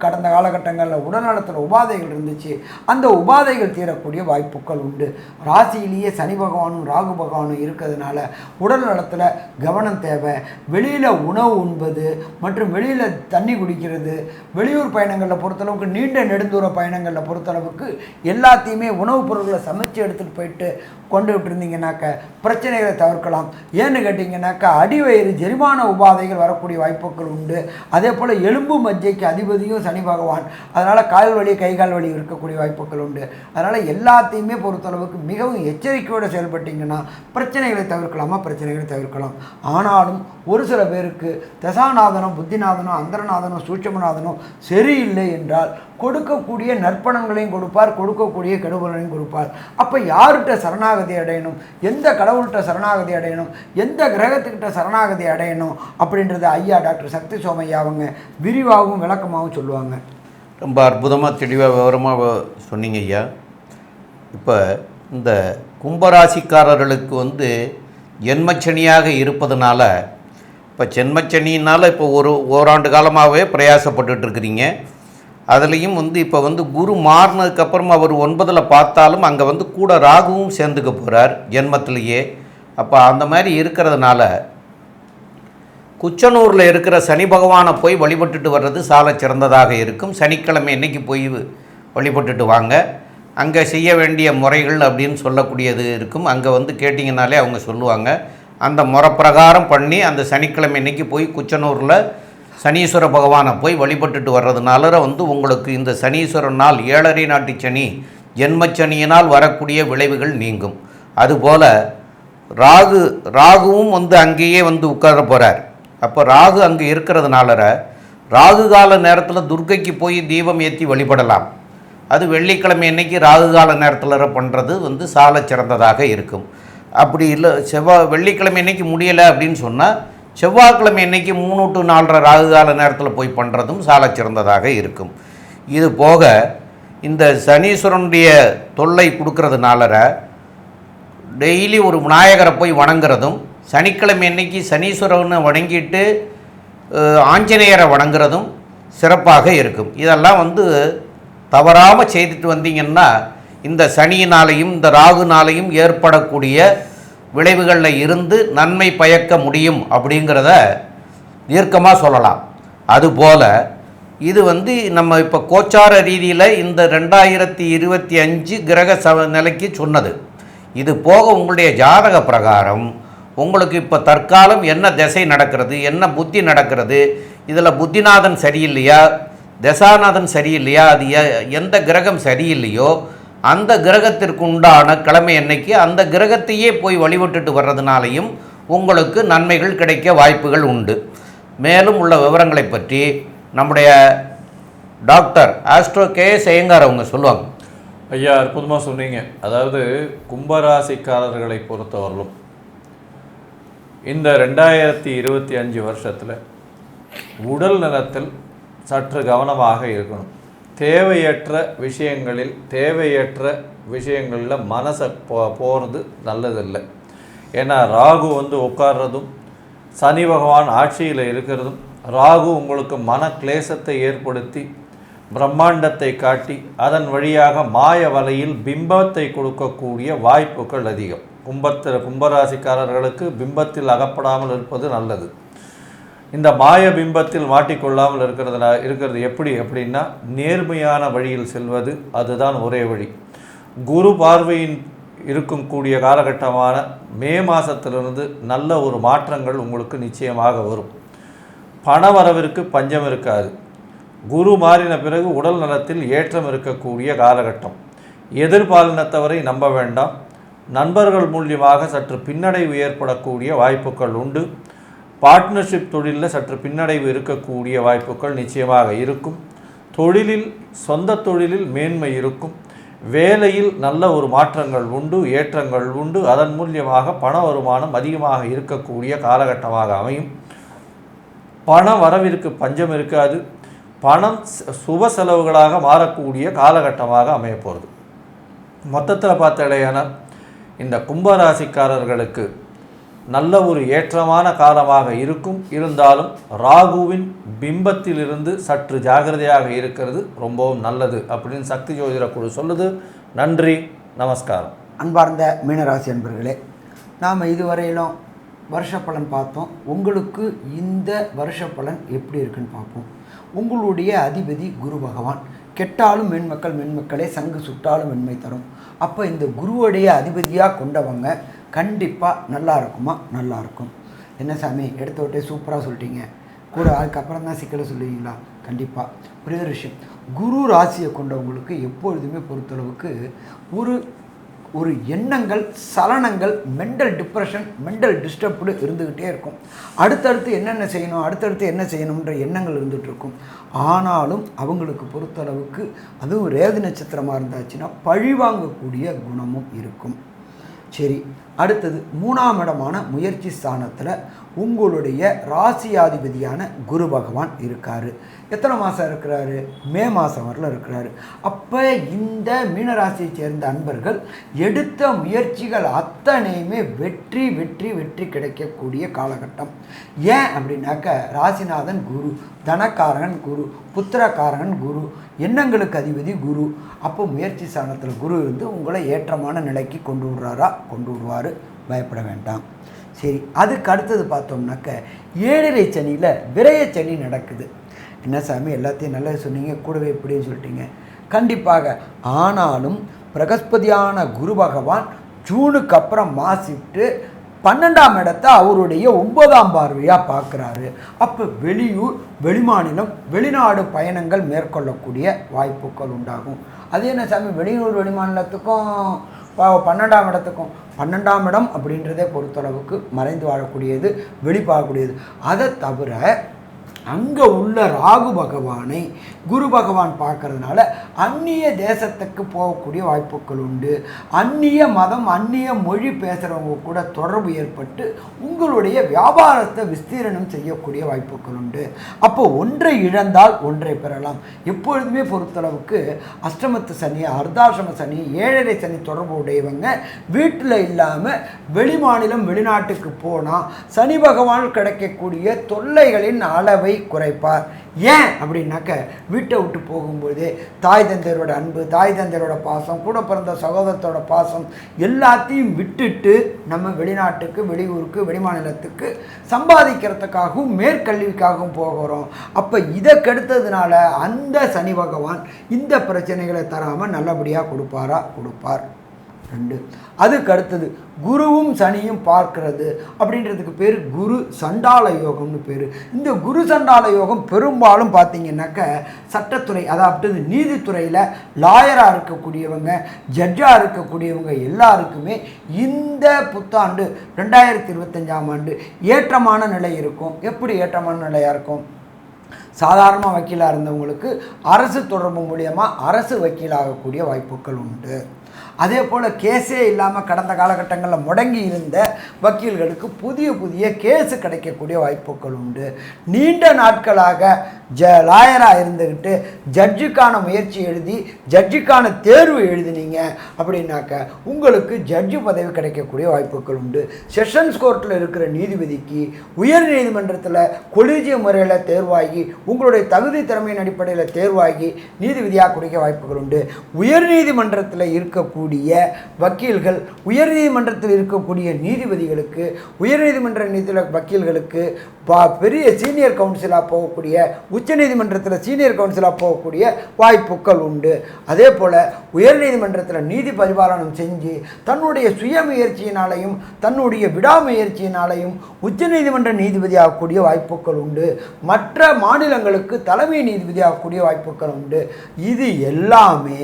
கடந்த காலகட்டங்களில் உடல்நலத்தில் உபாதைகள் இருந்துச்சு, அந்த உபாதைகள் தீரக்கூடிய வாய்ப்புகள் உண்டு. ராசியிலேயே சனி பகவானும் ராகு பகவானும் இருக்கிறதுனால உடல் நலத்தில் கவனம் தேவை. வெளியில் உணவு உண்பது மற்றும் வெளியில் தண்ணி குடிக்கிறது, வெளியூர் பயணங்களில் பொறுத்தளவுக்கு, நீண்ட நெடுந்தூர பயணங்களில் பொறுத்தளவுக்கு எல்லாத்தையுமே உணவுப் பொருட்களை சமைச்சு எடுத்துகிட்டு போயிட்டு கொண்டு விட்டுருந்தீங்கன்னாக்க பிரச்சனைகளை தவிர்க்கலாம். ஏன்னு கேட்டிங்கன்னாக்கா அடிவயிறு, ஜெரிமான உபாதைகள் வரக்கூடிய வாய்ப்புகள் உண்டு. அதே போல் எலும்பு மஜ்ஜைக்கு அதிபதியும் சனி பகவான். அதனால் கால் வலி, கை கால் வலி இருக்கக்கூடிய வாய்ப்புகள் உண்டு. அதனால் எல்லாத்தையுமே பொறுத்தளவுக்கு மிகவும் எச்சரிக்கையோடு செயல்பட்டிங்கன்னா பிரச்சனைகளை தவிர்க்கலாமா? பிரச்சனைகளை தவிர்க்கலாம். ஆனாலும் ஒரு சில பேருக்கு தசாநாதனம், புத்திநாதனம், அந்தரநாதனம், சூட்சமநாதனம் சரியில்லை என்றால் கொடுக்கக்கூடிய நற்பணங்களையும் கொடுப்பார், கொடுக்கக்கூடிய கெடுபலனையும் கொடுப்பார். அப்போ யார்கிட்ட சரணாகதி அடையணும், எந்த கடவுள்கிட்ட சரணாகதி அடையணும், எந்த கிரகத்துக்கிட்ட சரணாகதி அடையணும் அப்படின்றத ஐயா டாக்டர் சக்தி சோமையா அவங்க விரிவாகவும் விளக்கமாகவும் சொல்லுவாங்க. ரொம்ப அற்புதமாக, தெளிவாக, விவரமாக சொன்னீங்க ஐயா. இப்போ இந்த கும்பராசிக்காரர்களுக்கு ஜென்மச்சனியாக இருப்பதனால, இப்போ ஜென்மச்சனினால் இப்போ ஓராண்டு காலமாகவே பிரயாசப்பட்டுருக்கிறீங்க. அதுலேயும் இப்போ குரு மாறினதுக்கப்புறம் அவர் 9ல் பார்த்தாலும் அங்கே கூட ராகுவும் சேர்ந்துக்க போகிறார் ஜென்மத்திலேயே. அப்போ அந்த மாதிரி இருக்கிறதுனால குச்சனூரில் இருக்கிற சனி பகவானை போய் வழிபட்டுட்டு வர்றது சால சிறந்ததாக இருக்கும். சனிக்கிழமை இன்றைக்கி போய் வழிபட்டுட்டு வாங்க. அங்கே செய்ய வேண்டிய முறைகள் அப்படின்னு சொல்லக்கூடியது இருக்கும். அங்கே கேட்டிங்கனாலே அவங்க சொல்லுவாங்க. அந்த முறை பிரகாரம் பண்ணி அந்த சனிக்கிழமை இன்றைக்கி போய் குச்சனூரில் சனீஸ்வர பகவானை போய் வழிபட்டுட்டு வர்றதுனால உங்களுக்கு இந்த சனீஸ்வரன் நாள் 7.5 நாட்டு சனி ஜென்மச்சனியினால் வரக்கூடிய விளைவுகள் நீங்கும். அதுபோல் ராகுவும் அங்கேயே உட்கார போகிறார். அப்போ ராகு அங்கே இருக்கிறதுனால ராகு கால நேரத்தில் துர்க்கைக்கு போய் தீபம் ஏற்றி வழிபடலாம். அது வெள்ளிக்கிழமை அன்னைக்கு ராகு கால நேரத்தில் பண்ணுறது சால சிறந்ததாக இருக்கும். அப்படி இல்லை வெள்ளிக்கிழமை அன்னைக்கு முடியலை அப்படின்னு சொன்னால் செவ்வாய்க்கிழமை அன்னைக்கு 3 to 4:30 ராகு கால நேரத்தில் போய் பண்ணுறதும் சால சிறந்ததாக இருக்கும். இது போக இந்த சனீஸ்வரனுடைய தொல்லை கொடுக்கறதுனால டெய்லி ஒரு விநாயகரை போய் வணங்குறதும், சனிக்கிழமை அன்னைக்கு சனீஸ்வரனை வணங்கிட்டு ஆஞ்சநேயரை வணங்குறதும் சிறப்பாக இருக்கும். இதெல்லாம் தவறாமல் செய்துட்டு வந்தீங்கன்னா இந்த சனியினாலையும் இந்த ராகுனாலையும் ஏற்படக்கூடிய விளைவுகளில் இருந்து நன்மை பயக்க முடியும் அப்படிங்கிறத தீர்க்கமாக சொல்லலாம். அதுபோல் இது நம்ம இப்போ கோச்சார ரீதியில் இந்த 2025 கிரக நிலைக்கு சொன்னது. இது போக உங்களுடைய ஜாதக பிரகாரம் உங்களுக்கு இப்போ தற்காலம் என்ன திசை நடக்கிறது, என்ன புத்தி நடக்கிறது, இதில் புத்திநாதன் சரியில்லையா, தசாநாதன் சரியில்லையா, அது எந்த கிரகம் சரியில்லையோ அந்த கிரகத்திற்கு உண்டான கிழமை அன்னைக்கு அந்த கிரகத்தையே போய் வழிபட்டுட்டு வர்றதுனாலையும் உங்களுக்கு நன்மைகள் கிடைக்க வாய்ப்புகள் உண்டு. மேலும் உள்ள விவரங்களை பற்றி நம்முடைய டாக்டர் ஆஸ்ட்ரோ கேஎஸ் ஐயங்கார் அவங்க சொல்லுவாங்க. ஐயா, அற்புதமாக சொன்னீங்க. அதாவது கும்பராசிக்காரர்களை பொறுத்தவரையிலும் இந்த 2025 வருஷத்தில் உடல் நலத்தில் சற்று கவனமாக இருக்கணும். தேவையற்ற விஷயங்களில் மனசை போகிறது நல்லதில்லை. ஏன்னா ராகு உட்கார்றதும் சனி பகவான் ஆட்சியில் இருக்கிறதும் ராகு உங்களுக்கு மன கிளேசத்தை ஏற்படுத்தி பிரம்மாண்டத்தை காட்டி அதன் வழியாக மாய வலையில் பிம்பத்தை கொடுக்கக்கூடிய வாய்ப்புகள் அதிகம். கும்பராசிக்காரர்களுக்கு பிம்பத்தில் அகப்படாமல் இருப்பது நல்லது. இந்த மாய பிம்பத்தில் மாட்டிக்கொள்ளாமல் இருக்கிறது எப்படி அப்படின்னா நேர்மையான வழியில் செல்வது, அதுதான் ஒரே வழி. குரு பார்வையின் இருக்கக்கூடிய காலகட்டமான மே மாதத்திலிருந்து நல்ல ஒரு மாற்றங்கள் உங்களுக்கு நிச்சயமாக வரும். பண வரவிற்கு பஞ்சம் இருக்காது. குரு மாறின பிறகு உடல் நலத்தில் ஏற்றம் இருக்கக்கூடிய காலகட்டம். எதிர்பாலினத்தவரை நம்ப வேண்டாம். நண்பர்கள் மூலியமாக சற்று பின்னடைவு ஏற்படக்கூடிய வாய்ப்புகள் உண்டு. பார்ட்னர்ஷிப் தொழிலில் சற்று பின்னடைவு இருக்கக்கூடிய வாய்ப்புகள் நிச்சயமாக இருக்கும். சொந்த தொழிலில் மேன்மை இருக்கும். வேலையில் நல்ல ஒரு மாற்றங்கள் உண்டு, ஏற்றங்கள் உண்டு. அதன் மூலியமாக பண வருமானம் அதிகமாக இருக்கக்கூடிய காலகட்டமாக அமையும். பண வரவிற்கு பஞ்சம் இருக்காது. பணம் சுப செலவுகளாக மாறக்கூடிய காலகட்டமாக அமையப்போகிறது. மொத்தத்தில் பார்த்தாலேயானால் இந்த கும்பராசிக்காரர்களுக்கு நல்ல ஒரு ஏற்றமான காலமாக இருக்கும். இருந்தாலும் ராகுவின் பிம்பத்திலிருந்து சற்று ஜாகிரதையாக இருக்கிறது ரொம்பவும் நல்லது அப்படின்னு சக்தி ஜோதிட குழு சொல்லுது. நன்றி, நமஸ்காரம். அன்பார்ந்த மீனராசி அன்பர்களே, நாம் இதுவரையிலும் வருஷ பலன் பார்த்தோம். உங்களுக்கு இந்த வருஷ பலன் எப்படி இருக்குன்னு பார்ப்போம். உங்களுடைய அதிபதி குரு பகவான். கெட்டாலும் மென்மக்களே சங்கு சுட்டாலும் மென்மை தரும். அப்போ இந்த குருவுடைய அதிபதியாக கொண்டவங்க கண்டிப்பாக நல்லா இருக்குமா? நல்லா இருக்கும். என்ன சாமி எடுத்த விட்டே சூப்பராக சொல்லிட்டீங்க, கூட அதுக்கப்புறம் தான் சிக்கலை சொல்லுவீங்களா? கண்டிப்பாக. ஒரே ஒரு விஷயம், குரு ராசியை கொண்டவங்களுக்கு எப்பொழுதுமே பொறுத்தளவுக்கு ஒரு எண்ணங்கள், சலனங்கள், மென்டல் டிப்ரெஷன், மென்டல் டிஸ்டர்ப்டு இருந்துக்கிட்டே இருக்கும். அடுத்தடுத்து என்ன செய்யணுன்ற எண்ணங்கள் இருந்துகிட்டு இருக்கும். ஆனாலும் அவங்களுக்கு பொறுத்தளவுக்கு அதுவும் ரேவதி நட்சத்திரமாக இருந்தாச்சுன்னா பழிவாங்கக்கூடிய குணமும் இருக்கும். சரி, அடுத்தது 3ஆம் இடமான முயற்சி ஸ்தானத்தில் உங்களுடைய ராசியாதிபதியான குரு பகவான் இருக்கார். எத்தனை மாதம் இருக்கிறாரு? மே மாதம் வரல இருக்கிறாரு. அப்போ இந்த மீனராசியை சேர்ந்த அன்பர்கள் எடுத்த முயற்சிகள் அத்தனையுமே வெற்றி வெற்றி வெற்றி கிடைக்கக்கூடிய காலகட்டம். ஏன் அப்படின்னாக்க ராசிநாதன் குரு, தனக்காரகன் குரு, புத்திரக்காரகன் குரு, எண்ணங்களுக்கு அதிபதி குரு. அப்போ முயற்சி ஸ்தானத்தில் குரு இருந்து உங்களை ஏற்றமான நிலைக்கு கொண்டு விடுவார். பயப்பட வேண்டாம். சரி, அதுக்கு அடுத்தது பார்த்தோம்னாக்க 7.5 சனியில் விரய சனி நடக்குது. என்ன சாமி எல்லாத்தையும் நல்லா சொன்னீங்க, கூடவே இப்படின்னு சொல்லிட்டீங்க. கண்டிப்பாக. ஆனாலும் பிரகஸ்பதியான குரு பகவான் ஜூனுக்கு அப்புறம் மாசிட்டு 12ஆம் இடத்தை அவருடைய 9ஆம் பார்வையாக பார்க்குறாரு. அப்போ வெளியூர், வெளிமாநிலம், வெளிநாடு பயணங்கள் மேற்கொள்ளக்கூடிய வாய்ப்புகள் உண்டாகும். அது என்ன சாமி, வெளியூர் வெளிமாநிலத்துக்கும் 12ஆம் இடத்துக்கும்? 12ஆம் இடம் அப்படின்றதே பொறுத்தளவுக்கு மறைந்து வாழக்கூடியது, வெளிப்பாகக்கூடியது. அதை தவிர அங்கே உள்ள ராகு பகவானை குரு பகவான் பார்க்கறதுனால அந்நிய தேசத்துக்கு போகக்கூடிய வாய்ப்புகள் உண்டு. அந்நிய மதம், அந்நிய மொழி பேசுகிறவங்க கூட தொடர்பு ஏற்பட்டு உங்களுடைய வியாபாரத்தை விஸ்தீரணம் செய்யக்கூடிய வாய்ப்புகள் உண்டு. அப்போ ஒன்றை இழந்தால் ஒன்றை பெறலாம். எப்பொழுதுமே பொறுத்தளவுக்கு அஷ்டமத்து சனி, அர்த்தாசிரம சனி, 7.5 சனி தொடர்பு உடையவங்க வீட்டில் இல்லாமல் வெளிமாநிலம், வெளிநாட்டுக்கு போனால் சனி பகவான் கிடைக்கக்கூடிய தொல்லைகளின் அளவை குறைப்பார். ஏன் அப்படின்னாக்க, வீட்டை விட்டு போகும்போதே தாய் தந்தையரோட அன்பு, தாய் தந்தையரோட பாசம், கூட பிறந்த சகோதரத்தோட பாசம் எல்லாத்தையும் விட்டுட்டு நம்ம வெளிநாட்டுக்கு, வெளியூருக்கு, வெளிமாநிலத்துக்கு சம்பாதிக்கிறதுக்காகவும் மேற்கல்விக்காகவும் போகிறோம். அப்போ இதை கெடுத்ததுனால அந்த சனி பகவான் இந்த பிரச்சனைகளை தராமல் நல்லபடியாக கொடுப்பார். 2. அதுக்கு அடுத்தது குருவும் சனியும் பார்க்கிறது அப்படின்றதுக்கு பேர் குரு சண்டால யோகம்னு பேர். இந்த குரு சண்டால யோகம் பெரும்பாலும் பார்த்தீங்கன்னாக்க சட்டத்துறை, அதாவது நீதித்துறையில் லாயராக இருக்கக்கூடியவங்க, ஜட்ஜாக இருக்கக்கூடியவங்க எல்லாருக்குமே இந்த புத்தாண்டு 2025ஆம் ஆண்டு ஏற்றமான நிலை இருக்கும். எப்படி ஏற்றமான நிலையாக இருக்கும்? சாதாரண வக்கீலாக இருந்தவங்களுக்கு அரசு தொடர்பு மூலியமாக அரசு வக்கீலாகக்கூடிய வாய்ப்புகள் உண்டு. அதே போல் கேஸே இல்லாமல் கடந்த காலகட்டங்களில் முடங்கி இருந்த வக்கீல்களுக்கு புதிய கேஸு கிடைக்கக்கூடிய வாய்ப்புகள் உண்டு. நீண்ட நாட்களாக லாயராக இருந்துக்கிட்டு ஜட்ஜுக்கான முயற்சி எழுதி ஜட்ஜுக்கான தேர்வு எழுதினீங்க அப்படின்னாக்க உங்களுக்கு ஜட்ஜு பதவி கிடைக்கக்கூடிய வாய்ப்புகள் உண்டு. செஷன்ஸ் கோர்ட்டில் இருக்கிற நீதிபதிக்கு உயர் நீதிமன்றத்தில் கொலிஜிய முறையில் தேர்வாகி உங்களுடைய தகுதி திறமையின் அடிப்படையில் தேர்வாகி நீதிபதியாக கொடுக்க வாய்ப்புகள் உண்டு. உயர் நீதிமன்றத்தில் இருக்கக்கூடிய வக்கீல்கள், உயர் நீதிமன்றத்தில் இருக்கக்கூடிய நீதிபதிகளுக்கு, உயர்நீதிமன்ற வக்கீல்களுக்கு பெரிய சீனியர் கவுன்சிலாக போகக்கூடிய, உச்ச நீதிமன்றத்தில் சீனியர் கவுன்சிலாக போகக்கூடிய வாய்ப்புகள் உண்டு. அதே போல் உயர்நீதிமன்றத்தில் நீதி பரிபாலனம் செஞ்சு தன்னுடைய சுயமுயற்சியினாலையும் தன்னுடைய விடாமுயற்சியினாலையும் உச்ச நீதிமன்ற நீதிபதி ஆகக்கூடிய வாய்ப்புகள் உண்டு. மற்ற மாநிலங்களுக்கு தலைமை நீதிபதி ஆகக்கூடிய வாய்ப்புகள் உண்டு. இது எல்லாமே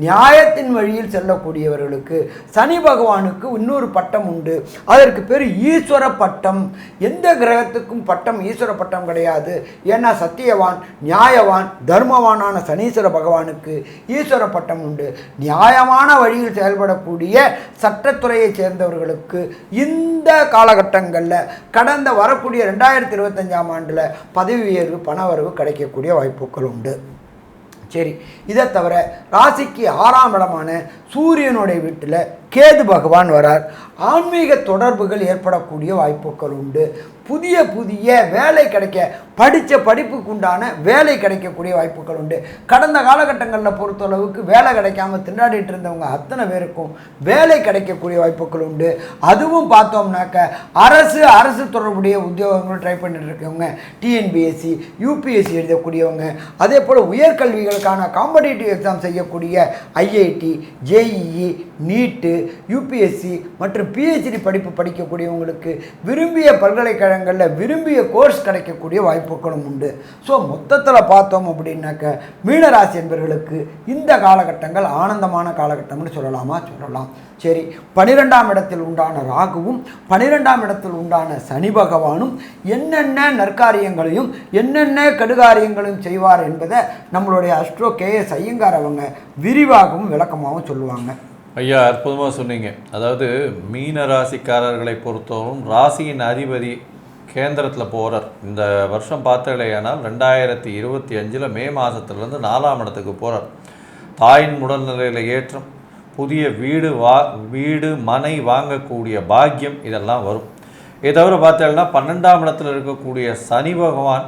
நியாயத்தின் வழியில் செல்லக்கூடியவர்களுக்கு. சனி பகவானுக்கு இன்னொரு பட்டம் உண்டு, அதற்கு பேர் ஈஸ்வர பட்டம். எந்த கிரகத்துக்கும் பட்டம் ஈஸ்வர பட்டம் கிடையாது. ஏன்னா சத்தியவான், நியாயவான், தர்மவானான சனீஸ்வர பகவானுக்கு ஈஸ்வர பட்டம் உண்டு. நியாயமான வழியில் செயல்படக்கூடிய சட்டத்துறையை சேர்ந்தவர்களுக்கு இந்த காலகட்டங்களில் கடந்த வரக்கூடிய 2025ஆம் ஆண்டில் பதவி உயர்வு, பணவரவு கிடைக்கக்கூடிய வாய்ப்புகள் உண்டு. சரி, இதை தவிர ராசிக்கு 6ஆம் இடமான சூரியனுடைய வீட்டில் கேது பகவான் வரார். ஆன்மீக தொடர்புகள் ஏற்படக்கூடிய வாய்ப்புகள் உண்டு. புதிய வேலை கிடைக்க, படித்த படிப்புக்கு உண்டான வேலை கிடைக்கக்கூடிய வாய்ப்புகள் உண்டு. கடந்த காலகட்டங்களில் பொறுத்தளவுக்கு வேலை கிடைக்காம திண்டாடிட்டு இருந்தவங்க அத்தனை பேருக்கும் வேலை கிடைக்கக்கூடிய வாய்ப்புகள் உண்டு. அதுவும் பார்த்தோம்னாக்க அரசு தொடர்புடைய உத்தியோகங்கள் ட்ரை பண்ணிட்டு இருக்கவங்க, டிஎன்பிஎஸ்சி, யூபிஎஸ்சி எழுதக்கூடியவங்க, அதே போல் உயர்கல்விகளுக்கான காம்படிட்டிவ் எக்ஸாம் செய்யக்கூடிய ஐஐடி, ஜேஇஇ, நீட்டு, யூபிஎஸ்சி மற்றும் பிஹெச்டி படிப்பு படிக்கக்கூடியவங்களுக்கு விரும்பிய பல்கலைக்கழகங்களில் விரும்பிய கோர்ஸ் கிடைக்கக்கூடிய வாய்ப்புகளும் உண்டு. ஸோ மொத்தத்தில் பார்த்தோம் அப்படின்னாக்க மீனராசி என்பவர்களுக்கு இந்த காலகட்டங்கள் ஆனந்தமான காலகட்டம்னு சொல்லலாம். சரி, 12ஆம் இடத்தில் உண்டான ராகுவும் 12ஆம் இடத்தில் உண்டான சனி பகவானும் என்னென்ன நற்காரியங்களையும் என்னென்ன கடுகாரியங்களையும் செய்வார் என்பதை நம்மளுடைய அஸ்ட்ரோ கேஎஸ் ஐயங்கார் அவங்க விரிவாகவும் விளக்கமாகவும் சொல்லுவாங்க. ஐயா, அற்புதமாக சொன்னீங்க. அதாவது மீன ராசிக்காரர்களை பொறுத்தவரைக்கும் ராசியின் அதிபதி கேந்திரத்தில் போகிறார். இந்த வருஷம் பார்த்தாலேயானால் 2025 மே மாதத்துலேருந்து 4ஆம் இடத்துக்கு போகிறார். தாயின் உடல்நிலையில் ஏற்றம், புதிய வீடு மனை வாங்கக்கூடிய பாக்கியம் இதெல்லாம் வரும். இதை தவிர பார்த்தீங்கன்னா 12ஆம் இடத்தில் இருக்கக்கூடிய சனி பகவான்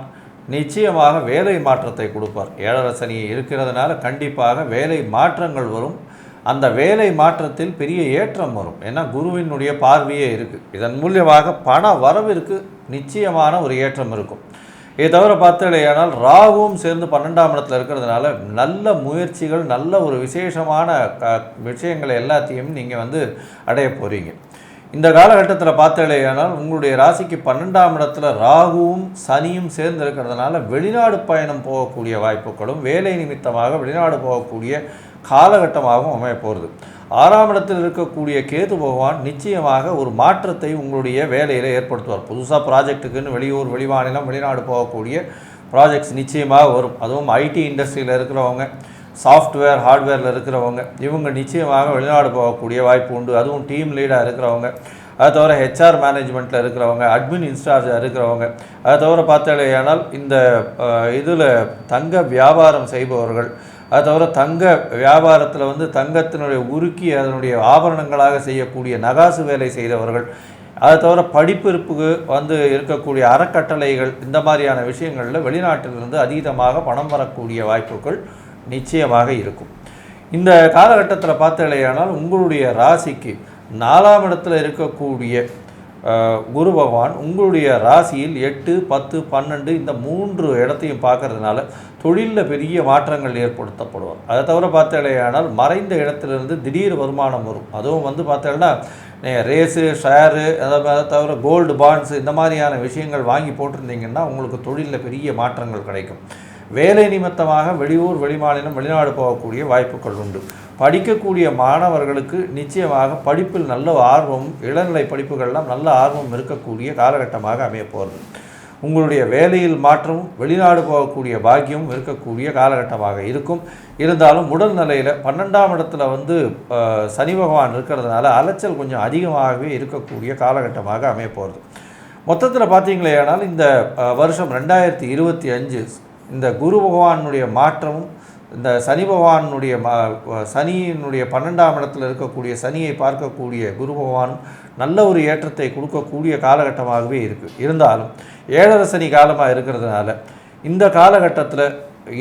நிச்சயமாக வேலை மாற்றத்தை கொடுப்பார். 7.5 சனி இருக்கிறதுனால கண்டிப்பாக வேலை மாற்றங்கள் வரும். அந்த வேலை மாற்றத்தில் பெரிய ஏற்றம் வரும். ஏன்னா குருவினுடைய பார்வையே இருக்குது. இதன் மூலியமாக பண வரவிற்கு நிச்சயமான ஒரு ஏற்றம் இருக்கும். இதை தவிர பார்த்தீங்கன்னா ராகுவும் சேர்ந்து 12ஆம் இடத்துல இருக்கிறதுனால நல்ல முயற்சிகள், நல்ல ஒரு விசேஷமான விஷயங்களை எல்லாத்தையும் நீங்கள் அடைய போகிறீங்க. இந்த காலகட்டத்தில் பார்த்தேனால் உங்களுடைய ராசிக்கு 12ஆம் இடத்துல ராகுவும் சனியும் சேர்ந்து இருக்கிறதுனால வெளிநாடு பயணம் போகக்கூடிய வாய்ப்புகளும் வேலை நிமித்தமாக வெளிநாடு போகக்கூடிய காலகட்டமாகவும் அமைய போகிறது. 6ஆம் இடத்தில் இருக்கக்கூடிய கேது பகவான் நிச்சயமாக ஒரு மாற்றத்தை உங்களுடைய வேலையில் ஏற்படுத்துவார். புதுசாக ப்ராஜெக்ட்டுக்குன்னு வெளியூர் வெளிமாநிலம் வெளிநாடு போகக்கூடிய ப்ராஜெக்ட்ஸ் நிச்சயமாக வரும். அதுவும் ஐடி இண்டஸ்ட்ரியில் இருக்கிறவங்க, சாஃப்ட்வேர் ஹார்ட்வேரில் இருக்கிறவங்க, இவங்க நிச்சயமாக வெளிநாடு போகக்கூடிய வாய்ப்பு உண்டு. அதுவும் டீம் லீடாக இருக்கிறவங்க, அதை தவிர ஹெச்ஆர் மேனேஜ்மெண்ட்டில் இருக்கிறவங்க, அட்மின் இன்சார்ஜாக இருக்கிறவங்க, அதை தவிர பார்த்தாலேயானால் இந்த இதில் தங்க வியாபாரம் செய்பவர்கள், அதை தவிர தங்க வியாபாரத்தில் வந்து தங்கத்தினுடைய உருக்கி அதனுடைய ஆபரணங்களாக செய்யக்கூடிய நகாசு வேலை செய்தவர்கள், அதை தவிர படிப்பிற்கு வந்து இருக்கக்கூடிய அறக்கட்டளைகள், இந்த மாதிரியான விஷயங்களில் வெளிநாட்டிலிருந்து அதீதமாக பணம் வரக்கூடிய வாய்ப்புகள் நிச்சயமாக இருக்கும். இந்த காலகட்டத்தில் பார்த்தலையானால் உங்களுடைய ராசிக்கு 4ஆம் இடத்துல இருக்கக்கூடிய குரு பகவான் உங்களுடைய ராசியில் 8, 10, 12 இந்த 3 இடத்தையும் பார்க்கறதுனால தொழிலில் பெரிய மாற்றங்கள் ஏற்படுத்தப்படுவார். அதை தவிர பார்த்தலையானால் மறைந்த இடத்துலேருந்து திடீர் வருமானம் வரும். அதுவும் வந்து பார்த்தீங்கன்னா ரேஸு, ஷேரு, அதை தவிர கோல்டு பாண்ட்ஸு இந்த மாதிரியான விஷயங்கள் வாங்கி போட்டிருந்தீங்கன்னா உங்களுக்கு தொழிலில் பெரிய மாற்றங்கள் கிடைக்கும். வேலை நிமித்தமாக வெளியூர் வெளிமாநிலம் வெளிநாடு போகக்கூடிய வாய்ப்புகள் உண்டு. படிக்கக்கூடிய மாணவர்களுக்கு நிச்சயமாக படிப்பில் நல்ல ஆர்வம், இளநிலை படிப்புகள்லாம் நல்ல ஆர்வம் இருக்கக்கூடிய காலகட்டமாக அமைய போகிறது. உங்களுடைய வேலையில் மாற்றமும் வெளிநாடு போகக்கூடிய பாக்கியமும் இருக்கக்கூடிய காலகட்டமாக இருக்கும். இருந்தாலும் உடல்நிலையில் 12ஆம் இடத்துல வந்து சனி பகவான் இருக்கிறதுனால அலைச்சல் கொஞ்சம் அதிகமாகவே இருக்கக்கூடிய காலகட்டமாக அமைய போகிறது. மொத்தத்தில் பார்த்தீங்களேனால் இந்த வருஷம் 2025 இந்த குரு பகவானுடைய மாற்றமும் இந்த சனி பகவானுடைய சனியினுடைய 12ஆம் இடத்தில் இருக்கக்கூடிய சனியை பார்க்கக்கூடிய குரு பகவானும் நல்ல ஒரு ஏற்றத்தை கொடுக்கக்கூடிய காலகட்டமாகவே இருக்குது. இருந்தாலும் 7.5 சனி காலமாக இருக்கிறதுனால இந்த காலகட்டத்தில்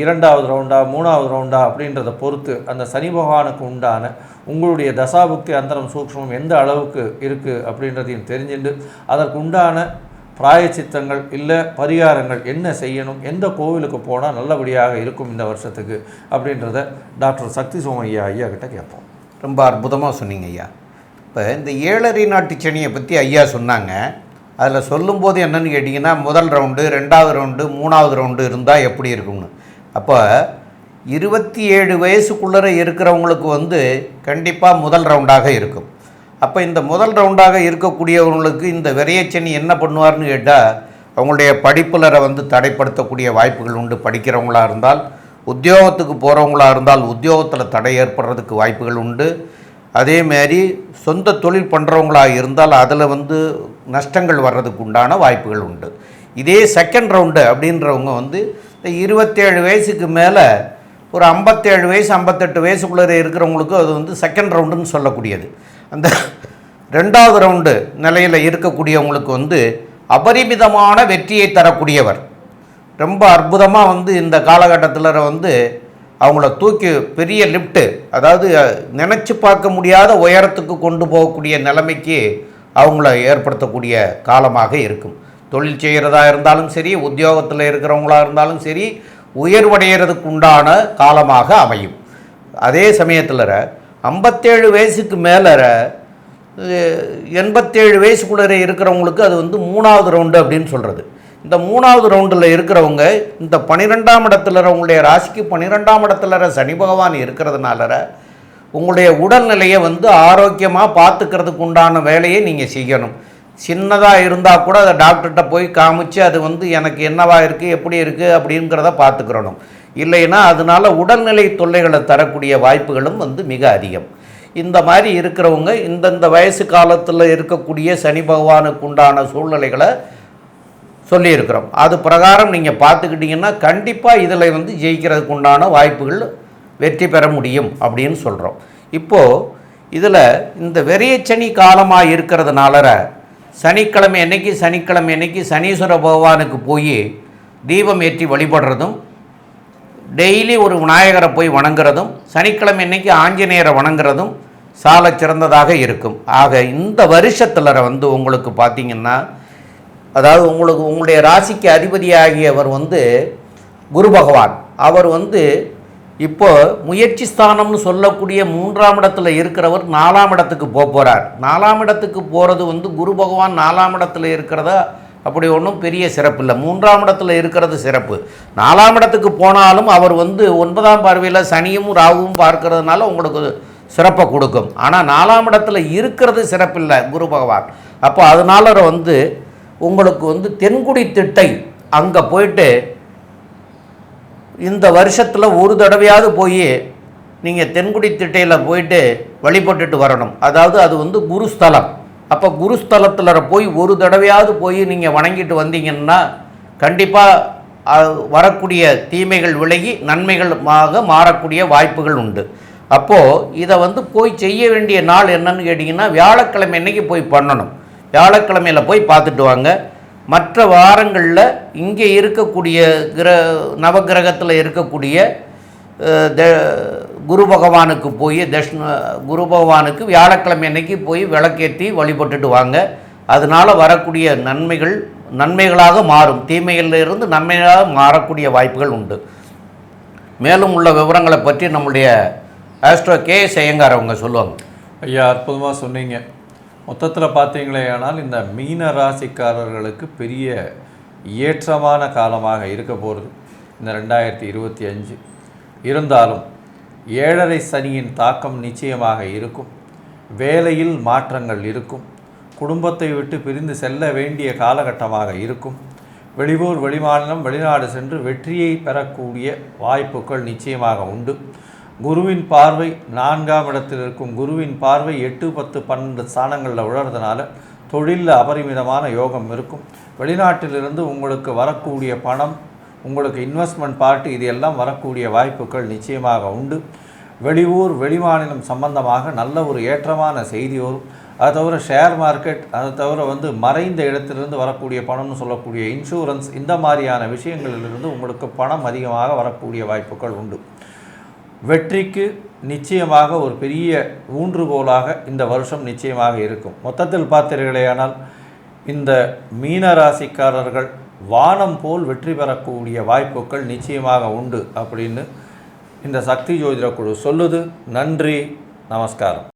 2வது ரவுண்டா 3வது ரவுண்டா அப்படின்றத பொறுத்து அந்த சனி பகவானுக்கு உண்டான உங்களுடைய தசாபுக்தி அந்தரம் சூக்ஷ்மம் எந்த அளவுக்கு இருக்குது அப்படின்றதையும் தெரிஞ்சுட்டு அதற்கு உண்டான பிராயச்சித்தங்கள் இல்லை பரிகாரங்கள் என்ன செய்யணும், எந்த கோவிலுக்கு போனால் நல்லபடியாக இருக்கும் இந்த வருஷத்துக்கு அப்படின்றத டாக்டர் சக்தி சோமையா ஐயா கிட்ட கேட்போம். ரொம்ப அற்புதமாக சொன்னீங்க ஐயா. இப்போ இந்த 7.5 நாட்டு சனியை பற்றி ஐயா சொன்னாங்க. அதில் சொல்லும்போது என்னென்னு கேட்டிங்கன்னா முதல் ரவுண்டு, 2வது ரவுண்டு, 3வது ரவுண்டு இருந்தால் எப்படி இருக்கும்னு. அப்போ 27 வயசுக்குள்ளே இருக்கிறவங்களுக்கு வந்து கண்டிப்பாக முதல் ரவுண்டாக இருக்கும். அப்போ இந்த முதல் ரவுண்டாக இருக்கக்கூடியவங்களுக்கு இந்த விரையச்சனி என்ன பண்ணுவார்னு கேட்டால் அவங்களுடைய படிப்பில் வந்து தடைப்படுத்தக்கூடிய வாய்ப்புகள் உண்டு. படிக்கிறவங்களாக இருந்தால், உத்தியோகத்துக்கு போகிறவங்களாக இருந்தால் உத்தியோகத்தில் தடை ஏற்படுறதுக்கு வாய்ப்புகள் உண்டு. அதேமாரி சொந்த தொழில் பண்ணுறவங்களாக இருந்தால் அதில் வந்து நஷ்டங்கள் வர்றதுக்கு உண்டான வாய்ப்புகள் உண்டு. இதே செகண்ட் ரவுண்டு அப்படின்றவங்க வந்து இந்த 27 வயசுக்கு மேலே ஒரு 57 வயசு 58 வயசுக்குள்ளே இருக்கிறவங்களுக்கு அது வந்து செகண்ட் ரவுண்டுன்னு சொல்லக்கூடியது. அந்த 2வது ரவுண்டு நிலையில் இருக்கக்கூடியவங்களுக்கு வந்து அபரிமிதமான வெற்றியை தரக்கூடியவர். ரொம்ப அற்புதமாக வந்து இந்த காலகட்டத்தில் வந்து அவங்கள தூக்கி பெரிய லிஃப்ட்டு, அதாவது நினச்சி பார்க்க முடியாத உயரத்துக்கு கொண்டு போகக்கூடிய நிலைமைக்கு அவங்கள ஏற்படுத்தக்கூடிய காலமாக இருக்கும். தொழில் செய்கிறதா இருந்தாலும் சரி, உத்தியோகத்தில் இருக்கிறவங்களாக இருந்தாலும் சரி, உயர்வடைகிறதுக்கு உண்டான காலமாக அமையும். அதே சமயத்தில் 57 வயசுக்கு மேலே 87 வயசுக்குள்ளே இருக்கிறவங்களுக்கு அது வந்து 3வது ரவுண்டு அப்படின்னு சொல்கிறது. இந்த 3வது ரவுண்டில் இருக்கிறவங்க இந்த 12ஆம் இடத்துல உங்களுடைய ராசிக்கு 12ஆம் இடத்துல சனி பகவான் இருக்கிறதுனால உங்களுடைய உடல்நிலையை வந்து ஆரோக்கியமாக பார்த்துக்கிறதுக்கு உண்டான வேலையை நீங்கள் செய்யணும். சின்னதாக இருந்தால் கூட அதை டாக்டர்கிட்ட போய் காமிச்சு அது வந்து எனக்கு என்னவா இருக்குது, எப்படி இருக்குது அப்படிங்கிறத பார்த்துக்கிறணும். இல்லைன்னா அதனால் உடல்நிலை தொல்லைகளை தரக்கூடிய வாய்ப்புகளும் வந்து மிக அதிகம். இந்த மாதிரி இருக்கிறவங்க இந்தந்த வயசு காலத்தில் இருக்கக்கூடிய சனி பகவானுக்கு உண்டான சூழ்நிலைகளை சொல்லியிருக்கிறோம். அது பிரகாரம் நீங்கள் பார்த்துக்கிட்டிங்கன்னா கண்டிப்பாக இதில் வந்து ஜெயிக்கிறதுக்கு உண்டான வாய்ப்புகள் வெற்றி பெற முடியும் அப்படின்னு சொல்கிறோம். இப்போது இதில் இந்த வெறியச்சனி காலமாக இருக்கிறதுனால சனிக்கிழமை அன்னைக்கு சனீஸ்வர பகவானுக்கு போய் தீபம் ஏற்றி வழிபடுறதும், டெய்லி ஒரு விநாயகரை போய் வணங்குறதும், சனிக்கிழமை அன்னைக்கு ஆஞ்சநேயரை வணங்குறதும் சால சிறந்ததாக இருக்கும். ஆக இந்த வருஷத்தில் வந்து உங்களுக்கு பார்த்திங்கன்னா, அதாவது உங்களுடைய ராசிக்கு அதிபதியாகியவர் வந்து குரு பகவான், அவர் வந்து இப்போ முயற்சி ஸ்தானம்னு சொல்லக்கூடிய 3ஆம் இடத்துல இருக்கிறவர் 4ஆம் இடத்துக்கு போகிறார். 4ஆம் இடத்துக்கு போகிறது வந்து குரு பகவான் 4ஆம் இடத்துல இருக்கிறதா அப்படி ஒன்றும் பெரிய சிறப்பு இல்லை. 3ஆம் இடத்துல இருக்கிறது சிறப்பு. 4ஆம் இடத்துக்கு போனாலும் அவர் வந்து 9ஆம் பார்வையில் சனியும் ராகுவும் பார்க்கறதுனால உங்களுக்கு சிறப்பை கொடுக்கும். ஆனால் 4ஆம் இடத்துல இருக்கிறது சிறப்பில்லை குரு பகவான். அப்போ அதனால வந்து உங்களுக்கு வந்து தென்குடி திட்டை அங்கே போயிட்டு இந்த வருஷத்தில் ஒரு தடவையாவது போய் நீங்கள் தென்குடி திட்டையில் போயிட்டு வழிபட்டுட்டு வரணும். அதாவது அது வந்து குருஸ்தலம். அப்போ குருஸ்தலத்தில் போய் ஒரு தடவையாவது போய் நீங்கள் வணங்கிட்டு வந்தீங்கன்னா கண்டிப்பாக வரக்கூடிய தீமைகள் விலகி நன்மைகளாக மாறக்கூடிய வாய்ப்புகள் உண்டு. அப்போது இதை வந்து போய் செய்ய வேண்டிய நாள் என்னன்னு கேட்டிங்கன்னா வியாழக்கிழமை அன்னைக்கு போய் பண்ணணும். வியாழக்கிழமையில் போய் பார்த்துட்டு வாங்க. மற்ற வாரங்களில் இங்கே இருக்கக்கூடிய நவகிரகத்தில் இருக்கக்கூடிய குரு பகவானுக்கு போய் குரு பகவானுக்கு வியாழக்கிழமை அன்னைக்கு போய் விளக்கேற்றி வழிபட்டுட்டு வாங்க. அதனால் வரக்கூடிய நன்மைகளாக மாறும். தீமைகளிலிருந்து நன்மைகளாக மாறக்கூடிய வாய்ப்புகள் உண்டு. மேலும் உள்ள விவரங்களை பற்றி நம்முடைய ஆஸ்ட்ரோ கே.எஸ். ஐயங்கார் அவங்க சொல்லுவாங்க. ஐயா, அற்புதமாக சொன்னீங்க. மொத்தத்தில் பார்த்தீங்களே ஆனால் இந்த மீன ராசிக்காரர்களுக்கு பெரிய ஏற்றமான காலமாக இருக்க போகிறது இந்த 2025. இருந்தாலும் 7.5 சனியின் தாக்கம் நிச்சயமாக இருக்கும். வேலையில் மாற்றங்கள் இருக்கும். குடும்பத்தை விட்டு பிரிந்து செல்ல வேண்டிய காலகட்டமாக இருக்கும். வெளியூர், வெளிமாநிலம், வெளிநாடு சென்று வெற்றியை பெறக்கூடிய வாய்ப்புகள் நிச்சயமாக உண்டு. குருவின் பார்வை 4ஆம் இடத்தில் இருக்கும். குருவின் பார்வை 8, 10, 12 ஸ்தானங்களில் விழுறதுனால தொழிலில் அபரிமிதமான யோகம் இருக்கும். வெளிநாட்டிலிருந்து உங்களுக்கு வரக்கூடிய பணம், உங்களுக்கு இன்வெஸ்ட்மெண்ட் பார்ட்டி, இது எல்லாம் வரக்கூடிய வாய்ப்புகள் நிச்சயமாக உண்டு. வெளியூர், வெளிமாநிலம் சம்பந்தமாக நல்ல ஒரு ஏற்றமான செய்தி வரும். அதை தவிர ஷேர் மார்க்கெட், அதை தவிர வந்து மறைந்த இடத்திலிருந்து வரக்கூடிய பணம்னு சொல்லக்கூடிய இன்சூரன்ஸ், இந்த மாதிரியான விஷயங்களிலிருந்து உங்களுக்கு பணம் அதிகமாக வரக்கூடிய வாய்ப்புகள் உண்டு. வெற்றிக்கு நிச்சயமாக ஒரு பெரிய ஊன்றுகோலாக இந்த வருஷம் நிச்சயமாக இருக்கும். மொத்தத்தில் பார்த்தீர்களேயானால் இந்த மீனராசிக்காரர்கள் வானம் போல் வெற்றி பெறக்கூடிய வாய்ப்புகள் நிச்சயமாக உண்டு அப்படின்னு இந்த சக்தி ஜோதிட குழு சொல்லுது. நன்றி, நமஸ்காரம்.